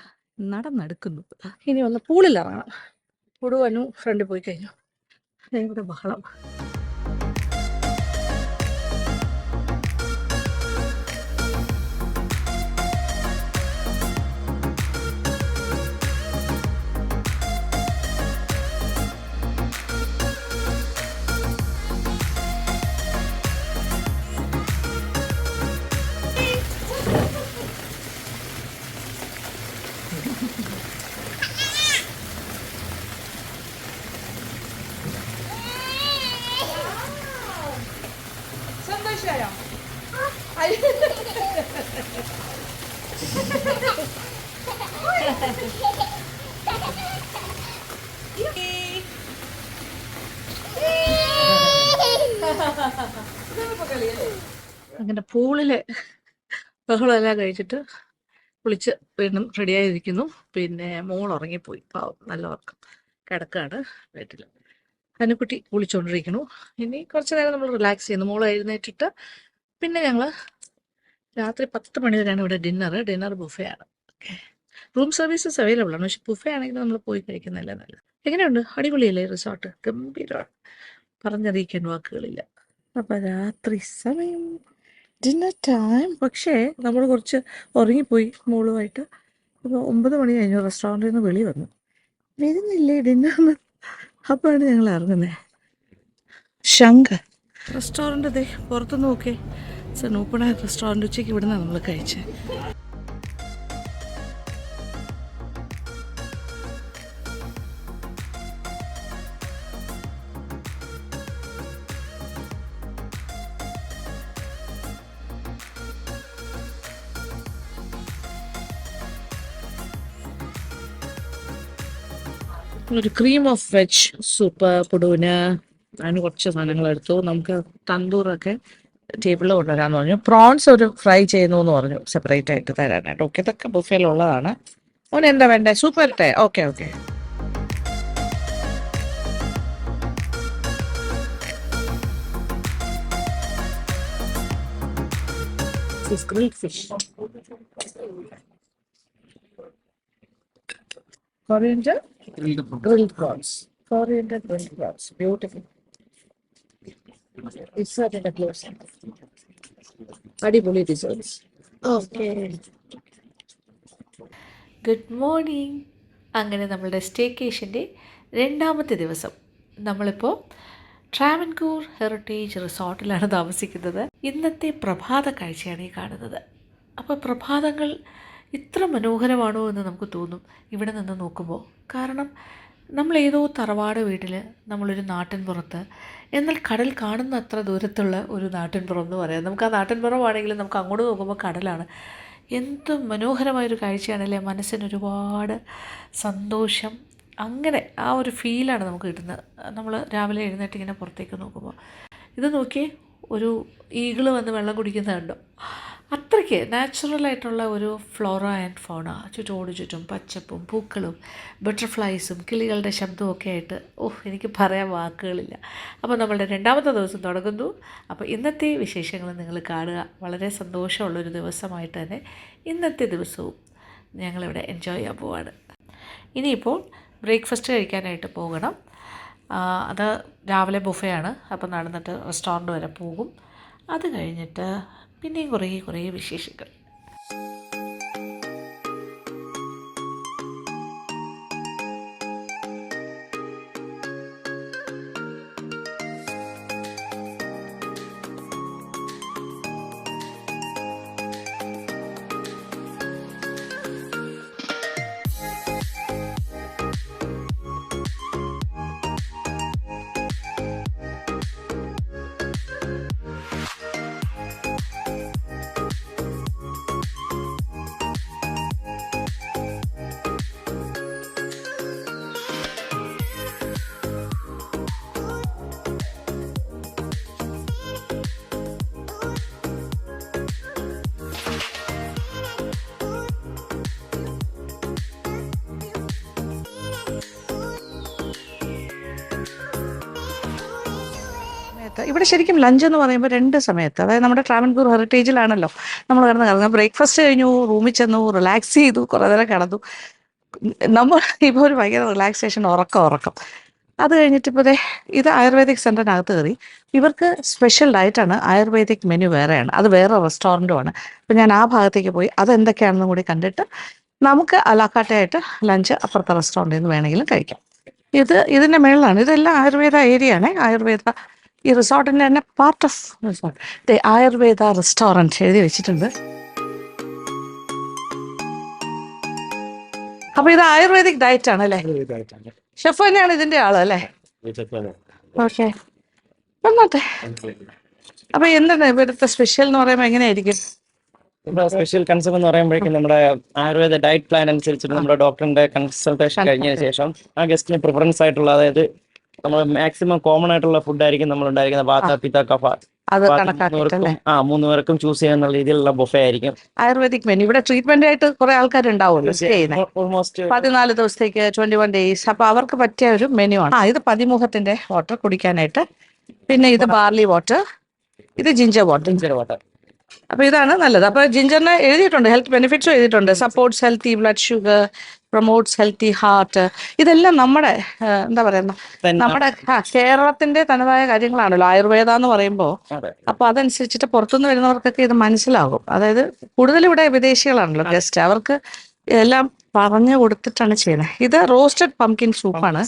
നടന്നെടുക്കുന്നു. ഇനി ഒന്ന് പൂളിലിറങ്ങണം. പുടുവനു ഫ്രണ്ടിൽ പോയി കഴിഞ്ഞു. ഭയങ്കര ബഹളം. അങ്ങനെ പൂളിലെ ബഹളമെല്ലാം കഴിച്ചിട്ട് കുളിച്ച് വീണ്ടും റെഡിയായിരിക്കുന്നു. പിന്നെ മോൾ ഉറങ്ങിപ്പോയി, പാവം, നല്ല ഉറക്കം, കിടക്കാണ് വീട്ടിൽ. അനുക്കുട്ടി കുളിച്ചുകൊണ്ടിരിക്കുന്നു. ഇനി കുറച്ച് നേരം നമ്മൾ റിലാക്സ് ചെയ്യുന്നു. മോൾ എഴുന്നേറ്റിട്ട് പിന്നെ ഞങ്ങൾ രാത്രി 10 മണി വരെയാണ് ഇവിടെ ഡിന്നർ ബുഫേ ആണ്. ഓക്കെ, റൂം സർവീസസ് അവൈലബിൾ ആണ്, പക്ഷെ ബുഫേ ആണെങ്കിൽ നമ്മൾ പോയി കഴിക്കുന്നതല്ല നല്ലത്. എങ്ങനെയുണ്ട്? അടിപൊളിയല്ലേ റിസോർട്ട്? ഗംഭീരമാണ്, പറഞ്ഞറിയിക്കാൻ വാക്കുകളില്ല. അപ്പം രാത്രി സമയം, ഡിന്നർ ടൈം. പക്ഷേ നമ്മൾ കുറച്ച് ഉറങ്ങിപ്പോയി മോളുമായിട്ട്. അപ്പോൾ 9 മണി കഴിഞ്ഞു, റെസ്റ്റോറൻറ്റിൽ നിന്ന് വിളി വന്നു, വരുന്നില്ലേ ഡിന്നറിന്? അപ്പോഴാണ് ഞങ്ങൾ ഇറങ്ങുന്നത്. ശങ്കർ റെസ്റ്റോറൻറ്റ് അതെ, പുറത്ത് നോക്കേ, ഓപ്പൺ ആയ റെസ്റ്റോറൻറ്റ്. ഉച്ചയ്ക്ക് ഇവിടുന്നാണ് നമ്മൾ കഴിച്ചത്. ഒരു ക്രീം ഓഫ് വെജ് സൂപ്പ് പുടുവിന്. അതിന് കുറച്ച് സാധനങ്ങൾ എടുത്തു. നമുക്ക് തന്തൂറൊക്കെ ടേബിളിൽ കൊണ്ടുവരാമെന്ന് പറഞ്ഞു. പ്രോൺസ് ഒരു ഫ്രൈ ചെയ്യുന്നു എന്ന് പറഞ്ഞു, സെപ്പറേറ്റ് ആയിട്ട് തരാനായിട്ട്. ഓക്കെ, ഇതൊക്കെ ബുഫേയിലുള്ളതാണ്. ഓന് എന്താ വേണ്ടേ? സൂപ്പ് വരട്ടെ? Okay okay. grilled fish. Coriander grilled prawns. Coriander grilled prawns. Beautiful. It's set in a close. Adipoli desserts. Okay. Good morning. അങ്ങനെ നമ്മളുടെ സ്റ്റേക്കേഷൻ്റെ 2ാമത്തെ ദിവസം നമ്മളിപ്പോൾ ട്രാവൻകൂർ ഹെറിറ്റേജ് റിസോർട്ടിലാണ് താമസിക്കുന്നത്. ഇന്നത്തെ പ്രഭാത കാഴ്ചയാണ് ഈ കാണുന്നത്. അപ്പോൾ പ്രഭാതങ്ങൾ ഇത്ര മനോഹരമാണോ എന്ന് നമുക്ക് തോന്നും ഇവിടെ നിന്ന് നോക്കുമ്പോൾ. കാരണം നമ്മൾ ഏതോ തറവാട് വീട്ടിൽ നമ്മളൊരു നാട്ടിൻപുറത്ത്, എന്നാൽ കടൽ കാണുന്ന അത്ര ദൂരത്തുള്ള ഒരു നാട്ടിൻപുറം എന്ന് പറയാം. നമുക്ക് ആ നാട്ടിൻപുറമാണെങ്കിലും നമുക്ക് അങ്ങോട്ട് നോക്കുമ്പോൾ കടലാണ്. എന്ത് മനോഹരമായൊരു കാഴ്ചയാണല്ലേ. മനസ്സിന് ഒരുപാട് സന്തോഷം, അങ്ങനെ ആ ഒരു ഫീലാണ് നമുക്ക് കിട്ടുന്നത്. നമ്മൾ രാവിലെ എഴുന്നേറ്റ് ഇങ്ങനെ പുറത്തേക്ക് നോക്കുമ്പോൾ ഇത് നോക്കിയേ, ഒരു ഈഗിള് വന്ന് വെള്ളം കുടിക്കുന്നത് കണ്ടോ. അത്രയ്ക്ക് നാച്ചുറലായിട്ടുള്ള ഒരു ഫ്ലോറ ആൻഡ് ഫൗണ, ചുറ്റോട് ചുറ്റും പച്ചപ്പും പൂക്കളും ബട്ടർഫ്ലൈസും കിളികളുടെ ശബ്ദവും ഒക്കെ ആയിട്ട് എനിക്ക് പറയാൻ വാക്കുകളില്ല. അപ്പോൾ നമ്മളുടെ 2ാമത്തെ ദിവസം തുടങ്ങുന്നു. അപ്പോൾ ഇന്നത്തെ വിശേഷങ്ങൾ നിങ്ങൾ കാണുക. വളരെ സന്തോഷമുള്ളൊരു ദിവസമായിട്ട് തന്നെ ഇന്നത്തെ ദിവസവും ഞങ്ങളിവിടെ എൻജോയ് ചെയ്യാൻ പോവാണ്. ഇനിയിപ്പോൾ ബ്രേക്ക്ഫാസ്റ്റ് കഴിക്കാനായിട്ട് പോകണം. അത് രാവിലെ ബുഫയാണ്. അപ്പോൾ നടന്നിട്ട് റെസ്റ്റോറൻറ്റ് വരെ പോകും. അത് കഴിഞ്ഞിട്ട് പിന്നെയും കുറേ വിശേഷങ്ങൾ. ഇവിടെ ശരിക്കും ലഞ്ച് എന്ന് പറയുമ്പോൾ 2 സമയത്ത്, അതായത് നമ്മുടെ ട്രാവൻകൂർ ഹെറിറ്റേജിലാണല്ലോ നമ്മൾ കിടന്ന് കിടന്നത്. ബ്രേക്ക്ഫാസ്റ്റ് കഴിഞ്ഞു, റൂമിൽ ചെന്നു, റിലാക്സ് ചെയ്തു, കുറേ നേരം കിടന്നു. നമ്മൾ ഇപ്പോൾ ഒരു ഭയങ്കര റിലാക്സേഷൻ, ഉറക്കം. അത് കഴിഞ്ഞിട്ട് ഇപ്പോൾ ഇത് ആയുർവേദിക് സെൻ്ററിനകത്ത് കയറി. ഇവർക്ക് സ്പെഷ്യൽ ഡയറ്റാണ്, ആയുർവേദിക് മെനു വേറെയാണ്, അത് വേറെ റെസ്റ്റോറൻറ്റുമാണ്. അപ്പോൾ ഞാൻ ആ ഭാഗത്തേക്ക് പോയി അതെന്തൊക്കെയാണെന്നും കൂടി കണ്ടിട്ട് നമുക്ക് അലാക്കാട്ടയായിട്ട് ലഞ്ച് അപ്പുറത്തെ റെസ്റ്റോറൻറ്റിൽ നിന്ന് വേണമെങ്കിലും കഴിക്കാം. ഇതിൻ്റെ മേളിലാണ്, ഇതെല്ലാം ആയുർവേദ ഏരിയയാണ്. ആയുർവേദ ഈ റിസോർട്ടിൻ്റെ തന്നെ part of resort Ayurveda restaurant എഴുതി വെച്ചിട്ടുണ്ട്. അപ്പൊ ഇത് ആയുർവേദിക് ഡയറ്റ് ആണ് അല്ലേ? ഷെഫ് തന്നെയാണ് ഇതിന്റെ ആള് അല്ലേ? ഓക്കെ, വന്നോട്ടെ. അപ്പൊ എന്താണ് ഇവിടുത്തെ സ്പെഷ്യൽ എന്ന് പറയുമ്പോൾ എങ്ങനെയായിരിക്കും? സ്പെഷ്യൽ കൺസെപ്റ്റ് എന്ന് പറയുമ്പോഴേക്കും നമ്മുടെ ആയുർവേദ ഡയറ്റ് പ്ലാൻ അനുസരിച്ചിട്ട് നമ്മുടെ ഡോക്ടറിന്റെ കൺസൾട്ടേഷൻ കഴിഞ്ഞതിന് ശേഷം ആ ഗസ്റ്റിന് പ്രിഫറൻസ് ആയിട്ടുള്ള, അതായത് നമ്മൾ മാക്സിമം കോമൺ ആയിട്ടുള്ള ഫുഡ് ആയിരിക്കും നമ്മൾ ഉണ്ടായിരിക്കുന്നത്. വാത, പിത്ത, കഫ, അത് കണക്കാക്കിട്ടല്ലേ? 3 പേർക്കും ചൂസ് ചെയ്യാനുള്ള രീതിയിലുള്ള ബൊഫേ ആയിരിക്കും. Ayurvedic menu. ഇവിടെ ട്രീറ്റ്മെന്റ് ആയിട്ട് കുറെ ആൾക്കാരുണ്ടാവുമല്ലോ സ്റ്റേ ചെയ്യുന്നത്, ഓൾമോസ്റ്റ് 14 ദിവസത്തേക്ക് 21 ഡേയ്സ്. അപ്പൊ അവർക്ക് പറ്റിയ ഒരു മെനു ആണ്. ഇത് പതിമുഖത്തിന്റെ വാട്ടർ കുടിക്കാനായിട്ട്, പിന്നെ ഇത് ബാർലി വാട്ടർ, ഇത് ജിഞ്ചർ വാട്ടർ. അപ്പൊ ഇതാണ് നല്ലത്. അപ്പൊ ജിഞ്ചറിന് എഴുതിയിട്ടുണ്ട്, ഹെൽത്ത് ബെനിഫിറ്റ്സും എഴുതിയിട്ടുണ്ട്. Supports healthy blood sugar, promotes healthy heart. ഇതെല്ലാം നമ്മുടെ എന്താ പറയുന്ന നമ്മുടെ കേരളത്തിന്റെ തനതായ കാര്യങ്ങളാണല്ലോ ആയുർവേദ എന്ന് പറയുമ്പോൾ. അപ്പൊ അതനുസരിച്ചിട്ട് പുറത്തുനിന്ന് വരുന്നവർക്കൊക്കെ ഇത് മനസ്സിലാകും. അതായത് കൂടുതൽ ഇവിടെ വിദേശികളാണല്ലോ ഗസ്റ്റ്, അവർക്ക് എല്ലാം പറഞ്ഞു കൊടുത്തിട്ടാണ് ചെയ്യുന്നത്. ഇത് റോസ്റ്റഡ് പംകിൻ സൂപ്പാണ്.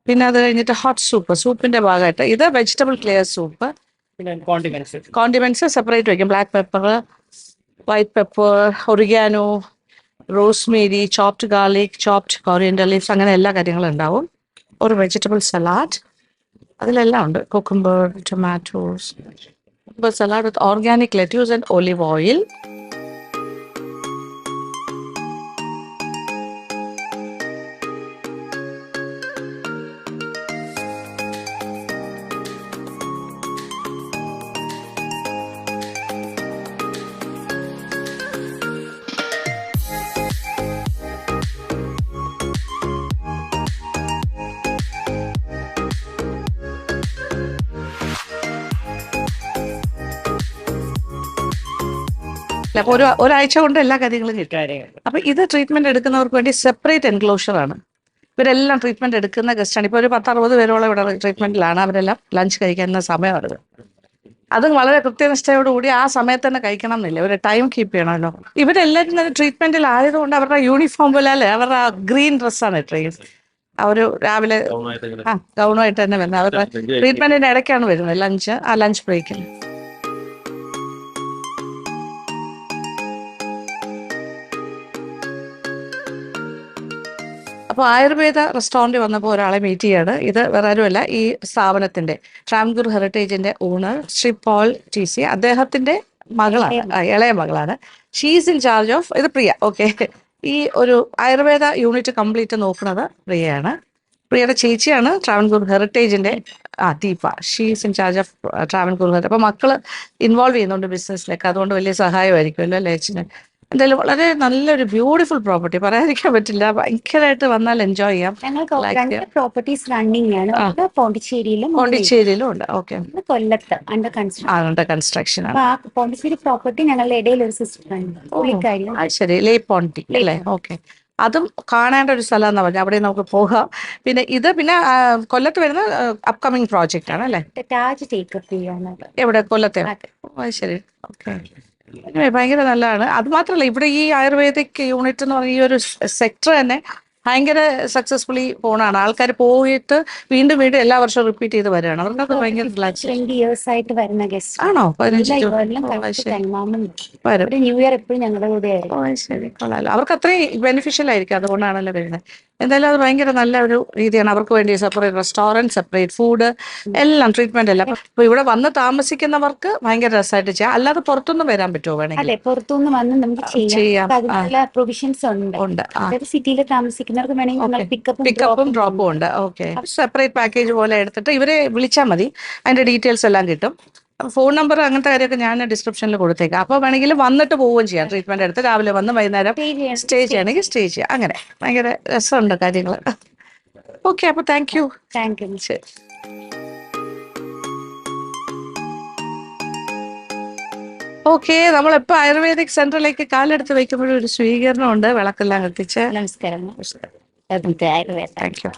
പിന്നെ അത് കഴിഞ്ഞിട്ട് ഹോട്ട് സൂപ്പിന്റെ ഭാഗമായിട്ട് ഇത് vegetable clear soup. Condiments separate വയ്ക്കും. Black pepper, white pepper, oregano, Rosemary, chopped garlic, chopped coriander leaves, അങ്ങനെ എല്ലാ കാര്യങ്ങളും ഉണ്ടാവും. ഒരു വെജിറ്റബിൾ സലാഡ്, അതിലെല്ലാം ഉണ്ട്. Cucumber, tomatoes, salad with organic lettuce and olive oil. അപ്പൊ ഒരാഴ്ച കൊണ്ട് എല്ലാ കാര്യങ്ങളും കിട്ടും. അപ്പൊ ഇത് ട്രീറ്റ്മെന്റ് എടുക്കുന്നവർക്ക് വേണ്ടി സെപ്പറേറ്റ് എൻക്ലോഷർ ആണ്. ഇവരെല്ലാം ട്രീറ്റ്മെന്റ് എടുക്കുന്ന ഗസ്റ്റാണ്. ഇപ്പൊ ഒരു 10-60 പേരോളം ഇവിടെ ട്രീറ്റ്മെന്റിലാണ്. അവരെല്ലാം ലഞ്ച് കഴിക്കുന്ന സമയമാണിത്. അതും വളരെ കൃത്യനിഷ്ഠയോടുകൂടി ആ സമയത്ത് തന്നെ കഴിക്കണം എന്നില്ല, ഒരു ടൈം കീപ്പ് ചെയ്യണമല്ലോ. ഇവരെല്ലാവരും തന്നെ ട്രീറ്റ്മെന്റിലായതുകൊണ്ട് അവരുടെ യൂണിഫോം പോലെ അല്ലേ, അവരുടെ ഗ്രീൻ ഡ്രസ്സാണ് ഇട്ടിരിക്കുന്നത്. അവർ രാവിലെ ഗൗണമായിട്ട് തന്നെ വരുന്നത്. അവരുടെ ട്രീറ്റ്മെന്റിന്റെ ഇടയ്ക്കാണ് വരുന്നത്, ലഞ്ച് ബ്രേക്കിൽ. അപ്പോൾ ആയുർവേദ റെസ്റ്റോറൻറ്റ് വന്നപ്പോൾ ഒരാളെ മീറ്റ് ചെയ്യാണ്. ഇത് വേറെ ആരുമല്ല, ഈ സ്ഥാപനത്തിൻ്റെ ട്രാവൻകൂർ ഹെറിറ്റേജിൻ്റെ ഓണർ ശ്രീ പോൾ TC, അദ്ദേഹത്തിൻ്റെ മകളാണ്, ഇളയ മകളാണ്. ഷീസ് ഇൻ ചാർജ് ഓഫ്, ഇത് പ്രിയ. ഓക്കെ, ഈ ഒരു ആയുർവേദ യൂണിറ്റ് കംപ്ലീറ്റ് നോക്കുന്നത് പ്രിയയാണ്. പ്രിയയുടെ ചേച്ചിയാണ് ട്രാവൻകൂർ ഹെറിറ്റേജിൻ്റെ Deepa. She's in charge of Travancore heritage. അപ്പോൾ മക്കൾ ഇൻവോൾവ് ചെയ്യുന്നുണ്ട് ബിസിനസ്സിലേക്ക്, അതുകൊണ്ട് വലിയ സഹായമായിരിക്കുമല്ലോ അല്ലേ അച്ഛന്. എന്തായാലും വളരെ നല്ലൊരു ബ്യൂട്ടിഫുൾ പ്രോപ്പർട്ടി, പറയാതിരിക്കാൻ പറ്റില്ല. ഭയങ്കരമായിട്ട് വന്നാൽ എൻജോയ് ചെയ്യാം. ഞങ്ങൾക്ക് 2 പ്രോപ്പർട്ടീസ് റണ്ണിങ് ആണ്. പോണ്ടിച്ചേരിയിലും ഉണ്ട്. ഓക്കെ, കൊല്ലത്ത് അണ്ടർ കൺസ്ട്രക്ഷൻ ആണ്. പോണ്ടിച്ചേരി പ്രോപ്പർട്ടി ഞങ്ങളുടെ ഇടയിൽ ഒരു സിസ്റ്റർ ഉണ്ട്. ശരി, ലേ പോണ്ടി അല്ലേ? ഓക്കെ, അതും കാണേണ്ട ഒരു സ്ഥലം എന്നാ പറഞ്ഞത്, അവിടെ നമുക്ക് പോകാം. പിന്നെ കൊല്ലത്ത് വരുന്ന അപ്കമിങ് പ്രോജക്റ്റ് ആണ് അല്ലേ? താജ് ടേക്കപ്പ് ചെയ്യാനാണ്. എവിടെ? കൊല്ലത്തെ? ശരി, ഓക്കെ. ഭയങ്കര നല്ലതാണ്. അത് മാത്രമല്ല, ഇവിടെ ഈ ആയുർവേദിക് യൂണിറ്റ് എന്ന് പറഞ്ഞ ഈ ഒരു സെക്ടർ തന്നെ ഭയങ്കര സക്സസ്ഫുള്ളി പോണാണ്. ആൾക്കാർ പോയിട്ട് വീണ്ടും എല്ലാ വർഷവും റിപ്പീറ്റ് ചെയ്ത് വരികയാണ്. അവർക്കത് ഭയങ്കര 20 years ആയിട്ട് വരുന്ന ഗസ്റ്റ് ആണോ? ന്യൂ ഇയർ എപ്പോഴും ഞങ്ങളുടെ കൂടെ ആയിരുന്നു. ശരി, കൊള്ളാലോ. അവർക്ക് അത്രയും ബെനിഫിഷ്യൽ ആയിരിക്കും, അതുകൊണ്ടാണല്ലോ വരുന്നത്. എന്തായാലും അത് ഭയങ്കര നല്ല ഒരു രീതിയാണ്. അവർക്ക് വേണ്ടി സെപ്പറേറ്റ് റെസ്റ്റോറൻറ്റ്, സെപ്പറേറ്റ് ഫുഡ്, എല്ലാം ട്രീറ്റ്മെന്റ് എല്ലാം. അപ്പൊ ഇവിടെ വന്ന് താമസിക്കുന്നവർക്ക് ഭയങ്കര രസമായിട്ട് ചെയ്യാം. അല്ലാതെ പുറത്തൊന്നും വരാൻ പറ്റുമോ? വേണമെങ്കിൽ അല്ലെ, പുറത്തുനിന്ന് വന്ന് നമുക്ക് ചെയ്യാം. പ്രൊവിഷൻസ് ഉണ്ട്. സിറ്റിയിൽ താമസിക്കുന്നവർക്ക് വേണമെങ്കിൽ പിക്കപ്പും ഡ്രോപ്പും ഉണ്ട്. ഓക്കെ, സെപ്പറേറ്റ് പാക്കേജ് പോലെ എടുത്തിട്ട് ഇവരെ വിളിച്ചാൽ മതി, അതിന്റെ ഡീറ്റെയിൽസ് എല്ലാം കിട്ടും. ഫോൺ നമ്പർ അങ്ങനത്തെ കാര്യമൊക്കെ ഞാൻ ഡിസ്ക്രിപ്ഷനിൽ കൊടുത്തേക്കാം. അപ്പോൾ വേണമെങ്കിൽ വന്നിട്ട് പോവുകയും ചെയ്യാം. ട്രീറ്റ്മെന്റ് എടുത്ത് രാവിലെ വന്ന് വൈകുന്നേരം സ്റ്റേ ചെയ്യണമെങ്കിൽ സ്റ്റേ ചെയ്യാം. അങ്ങനെ ഭയങ്കര രസമുണ്ട് കാര്യങ്ങൾ. ഓക്കെ, അപ്പോൾ താങ്ക് യു. ശരി. ഓക്കെ, നമ്മളിപ്പോൾ ആയുർവേദിക് സെന്ററിലേക്ക് കാലെടുത്ത് വെക്കുമ്പോഴും ഒരു സ്വീകരണമുണ്ട്, വിളക്കെല്ലാം കത്തിച്ച്. നമസ്കാരം. Thank you.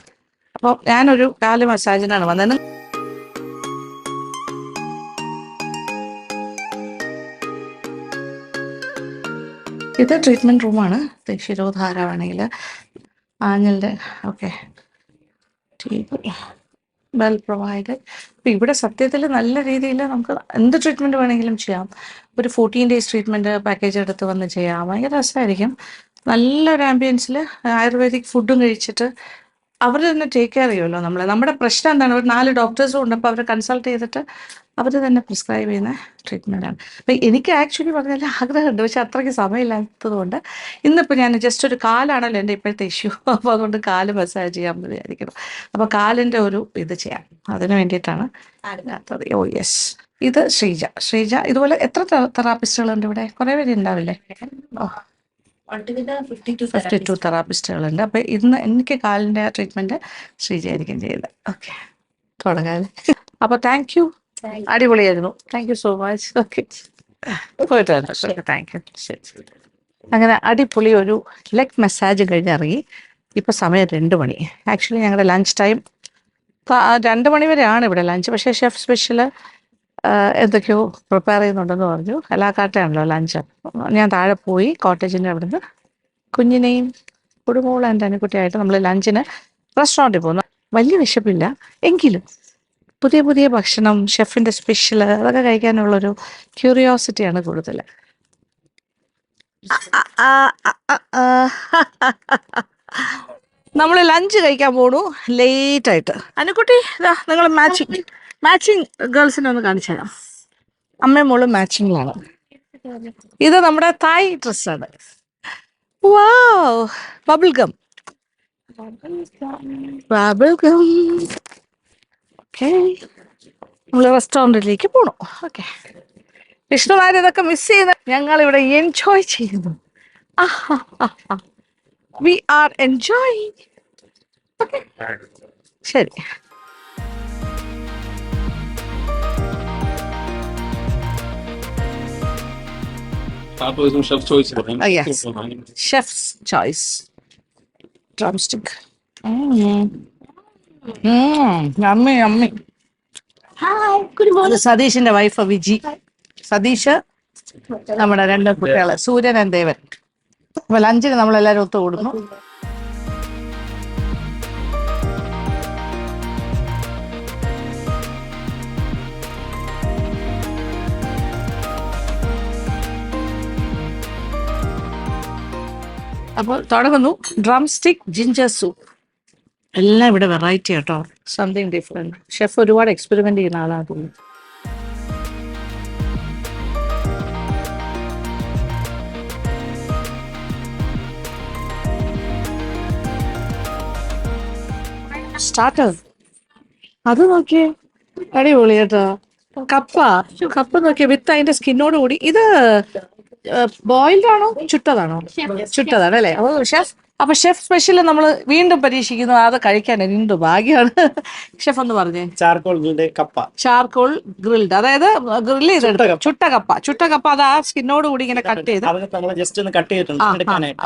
അപ്പോൾ ഞാനൊരു കാല് മസാജിനാണ് വന്നത്. ഇത് ട്രീറ്റ്മെന്റ് റൂമാണ്. ശിരോധാരമാണെങ്കിൽ ആഞ്ഞലിൻ്റെ ഓക്കെ, വെൽ പ്രൊവൈഡഡ്. ഇപ്പം ഇവിടെ സത്യത്തിൽ നല്ല രീതിയിൽ നമുക്ക് എന്ത് ട്രീറ്റ്മെൻറ്റ് വേണമെങ്കിലും ചെയ്യാം. ഒരു 14 days ട്രീറ്റ്മെൻറ്റ് പാക്കേജ് എടുത്ത് വന്ന് ചെയ്യാം. ഭയങ്കര രസമായിരിക്കും. നല്ലൊരു ആംബിയൻസിൽ ആയുർവേദിക് ഫുഡും കഴിച്ചിട്ട് അവർ തന്നെ ടേക്ക് കെയർ ചെയ്യുമല്ലോ നമ്മുടെ പ്രശ്നം എന്താണ്, ഒരു 4 ഡോക്ടേഴ്സും ഉണ്ട്. അപ്പോൾ അവരെ കൺസൾട്ട് ചെയ്തിട്ട് അവർ തന്നെ പ്രിസ്ക്രൈബ് ചെയ്യുന്ന ട്രീറ്റ്മെൻറ്റാണ്. അപ്പം എനിക്ക് ആക്ച്വലി പറഞ്ഞാൽ ആഗ്രഹമുണ്ട്, പക്ഷെ അത്രയ്ക്ക് സമയമില്ലാത്തത് കൊണ്ട് ഇന്നിപ്പോൾ ഞാൻ ജസ്റ്റ് ഒരു കാലാണല്ലോ എൻ്റെ ഇപ്പോഴത്തെ ഇഷ്യൂ. അപ്പോൾ അതുകൊണ്ട് കാല് മസാജ് ചെയ്യാമെന്ന് വിചാരിക്കണം. അപ്പോൾ കാലിൻ്റെ ഒരു ഇത് ചെയ്യാം, അതിന് വേണ്ടിയിട്ടാണ്. ഓ യെസ്, ഇത് ശ്രീജ. ഇതുപോലെ എത്ര തെറാപ്പിസ്റ്റുകളുണ്ട് ഇവിടെ? കുറേ പേര് ഉണ്ടാവില്ലേ? ഓ, 52 തെറാപ്പിസ്റ്റുകളുണ്ട്. അപ്പോൾ ഇന്ന് എനിക്ക് കാലിൻ്റെ ട്രീറ്റ്മെൻറ്റ് ശ്രീജയായിരിക്കും ചെയ്യുന്നത്. ഓക്കെ, തുടങ്ങാം. അപ്പോൾ താങ്ക് യു, അടിപൊളിയായിരുന്നു. Thank you so much. Okay, പോയിട്ട് വരാം. Thank you. ശരി. അങ്ങനെ അടിപൊളി ഒരു ലെഗ് മസാജ് കഴിഞ്ഞിറങ്ങി. ഇപ്പോൾ സമയം 2 മണി. ആക്ച്വലി ഞങ്ങളുടെ ലഞ്ച് ടൈം 2 മണി വരെയാണ് ഇവിടെ ലഞ്ച്. പക്ഷേ ഷെഫ് സ്പെഷ്യൽ എന്തൊക്കെയോ പ്രിപ്പയർ ചെയ്യുന്നുണ്ടെന്ന് പറഞ്ഞു. എല്ലാക്കാട്ടാണല്ലോ ലഞ്ച്. ഞാൻ താഴെ പോയി കോട്ടേജിൻ്റെ അവിടുന്ന് കുഞ്ഞിനെയും കുടുംബവും എൻ്റെ അനുക്കുട്ടിയായിട്ട് നമ്മൾ ലഞ്ചിന് റെസ്റ്റോറൻറ്റിൽ പോകുന്നു. വലിയ വിശപ്പില്ല, എങ്കിലും പുതിയ ഭക്ഷണം, ഷെഫിൻ്റെ സ്പെഷ്യൽ, അതൊക്കെ കഴിക്കാനുള്ളൊരു ക്യൂരിയോസിറ്റിയാണ് കൂടുതൽ. നമ്മൾ ലഞ്ച് കഴിക്കാൻ പോണു ലേറ്റായിട്ട്. അനുക്കുട്ടി, ഇതാ നിങ്ങൾ മാച്ചിങ് ഗേൾസിനെ ഒന്ന് കാണിച്ചു തരാം. അമ്മയും മോളും മാച്ചിങ്ങിലാണ്. ഇത് നമ്മുടെ തായ് ഡ്രസ്സാണ്. വാവ്, ബബിൾ ഗം. ഓക്കെ, നമ്മൾ റെസ്റ്റോറൻറ്റിലേക്ക് പോണു. ഓക്കെ, വിഷ്ണുമാർ ഇതൊക്കെ മിസ് ചെയ്ത് ഞങ്ങളിവിടെ എൻജോയ് ചെയ്യുന്നു. We are enjoying. ഓക്കെ, ശരി. Yes, chef's choice. Drumstick. Yummy. അത് സതീഷിന്റെ വൈഫ് വിജി. സതീഷ് നമ്മുടെ 2 കുട്ടികള് സൂര്യൻ and ദേവൻ. അപ്പൊ ലഞ്ചിന് നമ്മളെല്ലാരും ഒത്തു കൂടുന്നു. അപ്പോൾ തുടങ്ങുന്നു. Drum stick ginger soup. എല്ലാം ഇവിടെ വെറൈറ്റി കേട്ടോ, സംതിങ് ഡിഫറെന്റ്. ഷെഫ് ഒരുപാട് എക്സ്പെരിമെന്റ് ചെയ്യുന്ന ആളാണ് തോന്നുന്നു. സ്റ്റാർട്ടർ അത് നോക്കിയേ, അടിപൊളി കേട്ടോ. കപ്പ നോക്കിയേ വിത്ത് അതിന്റെ സ്കിന്നോട് കൂടി. ഇത് ബോയിൽഡ് ആണോ ചുട്ടതാണോ? ചുട്ടതാണ് അല്ലേ? അപ്പൊ ഷെഫ് സ്പെഷ്യൽ നമ്മൾ വീണ്ടും പരീക്ഷിക്കുന്നു. അത് കഴിക്കാൻ എന്ത് ഭാഗ്യമാണ്. ഷെഫ് ഒന്ന് പറഞ്ഞേ. ചാർക്കോൾ ഗ്രിൽഡ്, അതായത് ഗ്രിൽ ചെയ്തെടുത്ത ചുട്ട കപ്പ അത് ആ സ്കിന്നോട് കൂടി ഇങ്ങനെ കട്ട് ചെയ്ത്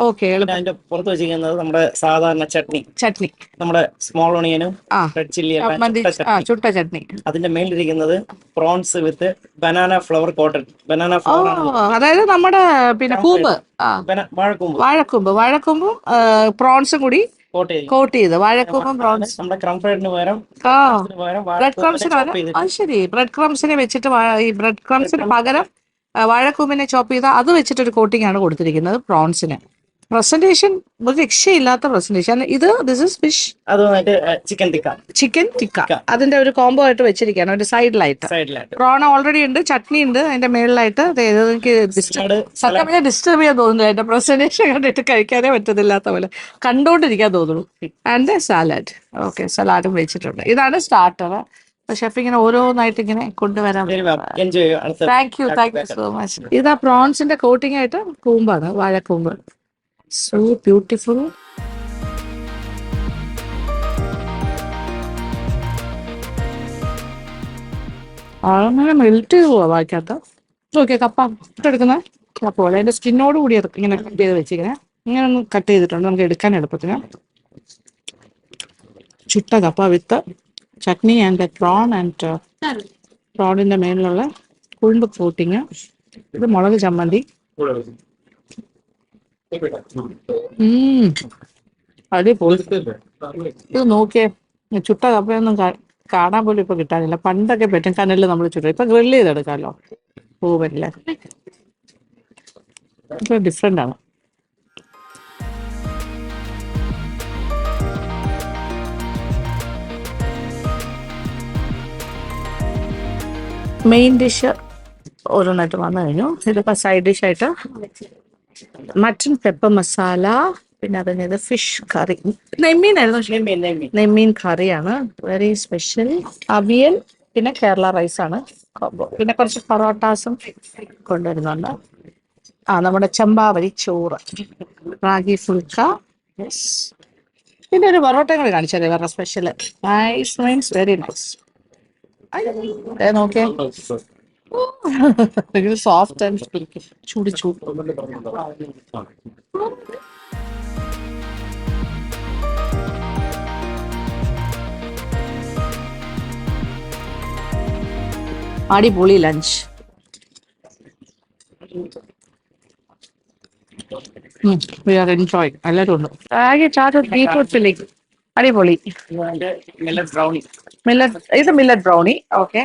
ഓക്കെ. പുറത്ത് വെച്ചിരിക്കുന്നത് നമ്മുടെ സാധാരണ ചട്നി, നമ്മുടെ സ്മോൾ ഓണിയനും റെഡ് ചില്ലി ചുട്ട ചട്നി. അതിന്റെ മേലിരിക്കുന്നത് prawns with banana flower coated. Banana flower അതായത് നമ്മുടെ പിന്നെ കൂമ്പ്, വാഴക്കൂമ്പും പ്രോൺസും കൂടി കോട്ട് ചെയ്ത്. വാഴക്കൂമ്പും പ്രോൺസ് നമ്മുടെ ക്രംഫ്രൈഡിന് പകരം ബ്രെഡ് ക്രംസിന് അത് ശരി, ബ്രെഡ് ക്രംസിനെ വെച്ചിട്ട് ഈ ബ്രെഡ് ക്രംസിന് പകരം വാഴക്കൂമ്പിനെ ചോപ്പ് ചെയ്ത അത് വെച്ചിട്ടൊരു കോട്ടിംഗ് ആണ് കൊടുത്തിരിക്കുന്നത് പ്രോൺസിന്. പ്രസന്റേഷൻ ഒരു രക്ഷയില്ലാത്ത presentation. This is fish, chicken tikka അതിന്റെ ഒരു കോംബോ ആയിട്ട് വെച്ചിരിക്കുകയാണ് ഒരു സൈഡിലായിട്ട്. പ്രോൺ ഓൾറെഡി ഉണ്ട്, ചട്നി ഉണ്ട് അതിന്റെ മേളിലായിട്ട്. എനിക്ക് സത്യം ഡിസ്റ്റർബ് ചെയ്യാൻ തോന്നുന്നില്ല, എന്റെ പ്രസന്റേഷൻ കണ്ടിട്ട് കഴിക്കാനേ പറ്റുന്നില്ലാത്ത പോലെ കണ്ടോണ്ടിരിക്കാൻ തോന്നുന്നു. ആൻഡ് സാലഡ്, ഓക്കെ, സലാഡും വെച്ചിട്ടുണ്ട്. ഇതാണ് സ്റ്റാർട്ടർ. ഷെഫ് ഇങ്ങനെ ഓരോന്നായിട്ട് ഇങ്ങനെ കൊണ്ടുവരാൻ. Thank you so much. ഇതാ പ്രോൺസിന്റെ കോട്ടിംഗ് ആയിട്ട് കൂമ്പാണ്, വാഴക്കൂമ്പ്. So beautiful. അങ്ങനെ മെൽറ്റ് ചെയ്ത് പോവാ വായിക്കാത്ത. ഓക്കെ, കപ്പ എടുക്കുന്ന കപ്പ പോലെ അതിന്റെ സ്കിന്നോട് കൂടി ഇങ്ങനെ കട്ട് ചെയ്ത് വെച്ചിങ്ങനെ ഇങ്ങനെ ഒന്ന് കട്ട് ചെയ്തിട്ടുണ്ട് നമുക്ക് എടുക്കാൻ എളുപ്പത്തിന്. ചുട്ട കപ്പ വിത്ത് ചട്നി ആൻഡ് പ്രോണിന്റെ മേലിലുള്ള കുഴുമ്പ് കോട്ടിങ്. ഇത് മുളക് ചമ്മന്തി. അടിപൊളി. ഇത് നോക്കിയേ, ചുട്ട കപ്പയൊന്നും കാണാൻ പോലും ഇപ്പൊ കിട്ടാനില്ല. പണ്ടൊക്കെ പറ്റും കനലിൽ നമ്മൾ ചുട്ട, ഇപ്പൊ ഗ്രില്ല് ചെയ്തെടുക്കാമല്ലോ ഓവനില്. ഇപ്പൊ ഡിഫറെന്റ് ആണ്. മെയിൻ ഡിഷ് ഓരോന്നായിട്ട് വന്നു കഴിഞ്ഞു. ഇതിപ്പോ സൈഡ് ഡിഷായിട്ട് മട്ടൺ പെപ്പർ മസാല, പിന്നെ അതിന് ഫിഷ് കറി, നെമ്മീനായിരുന്നു, നെമ്മീൻ കറിയാണ്, വെരി സ്പെഷ്യൽ. അവിയൽ, പിന്നെ കേരള റൈസ് ആണ് കോംബോ. പിന്നെ കുറച്ച് പൊറോട്ടാസും കൊണ്ടുവരുന്നുണ്ട്. നമ്മുടെ ചമ്പാവരി ചോറ്, റാഗി ഫുൾക്ക, പിന്നെ ഒരു പൊറോട്ട കൂടി കാണിച്ചാലേ വേറെ special. Nice means very nice. നോക്കിയേ, സോഫ്റ്റ് ആൻഡ് ചൂട്. അടിപൊളി ലഞ്ച്. We are enjoying. എല്ലാവരും ഉണ്ട്. ബീറ്റ്റൂട്ട് ഫില്ലിംഗ് അടിപൊളി. ഇത് millet brownie. Okay.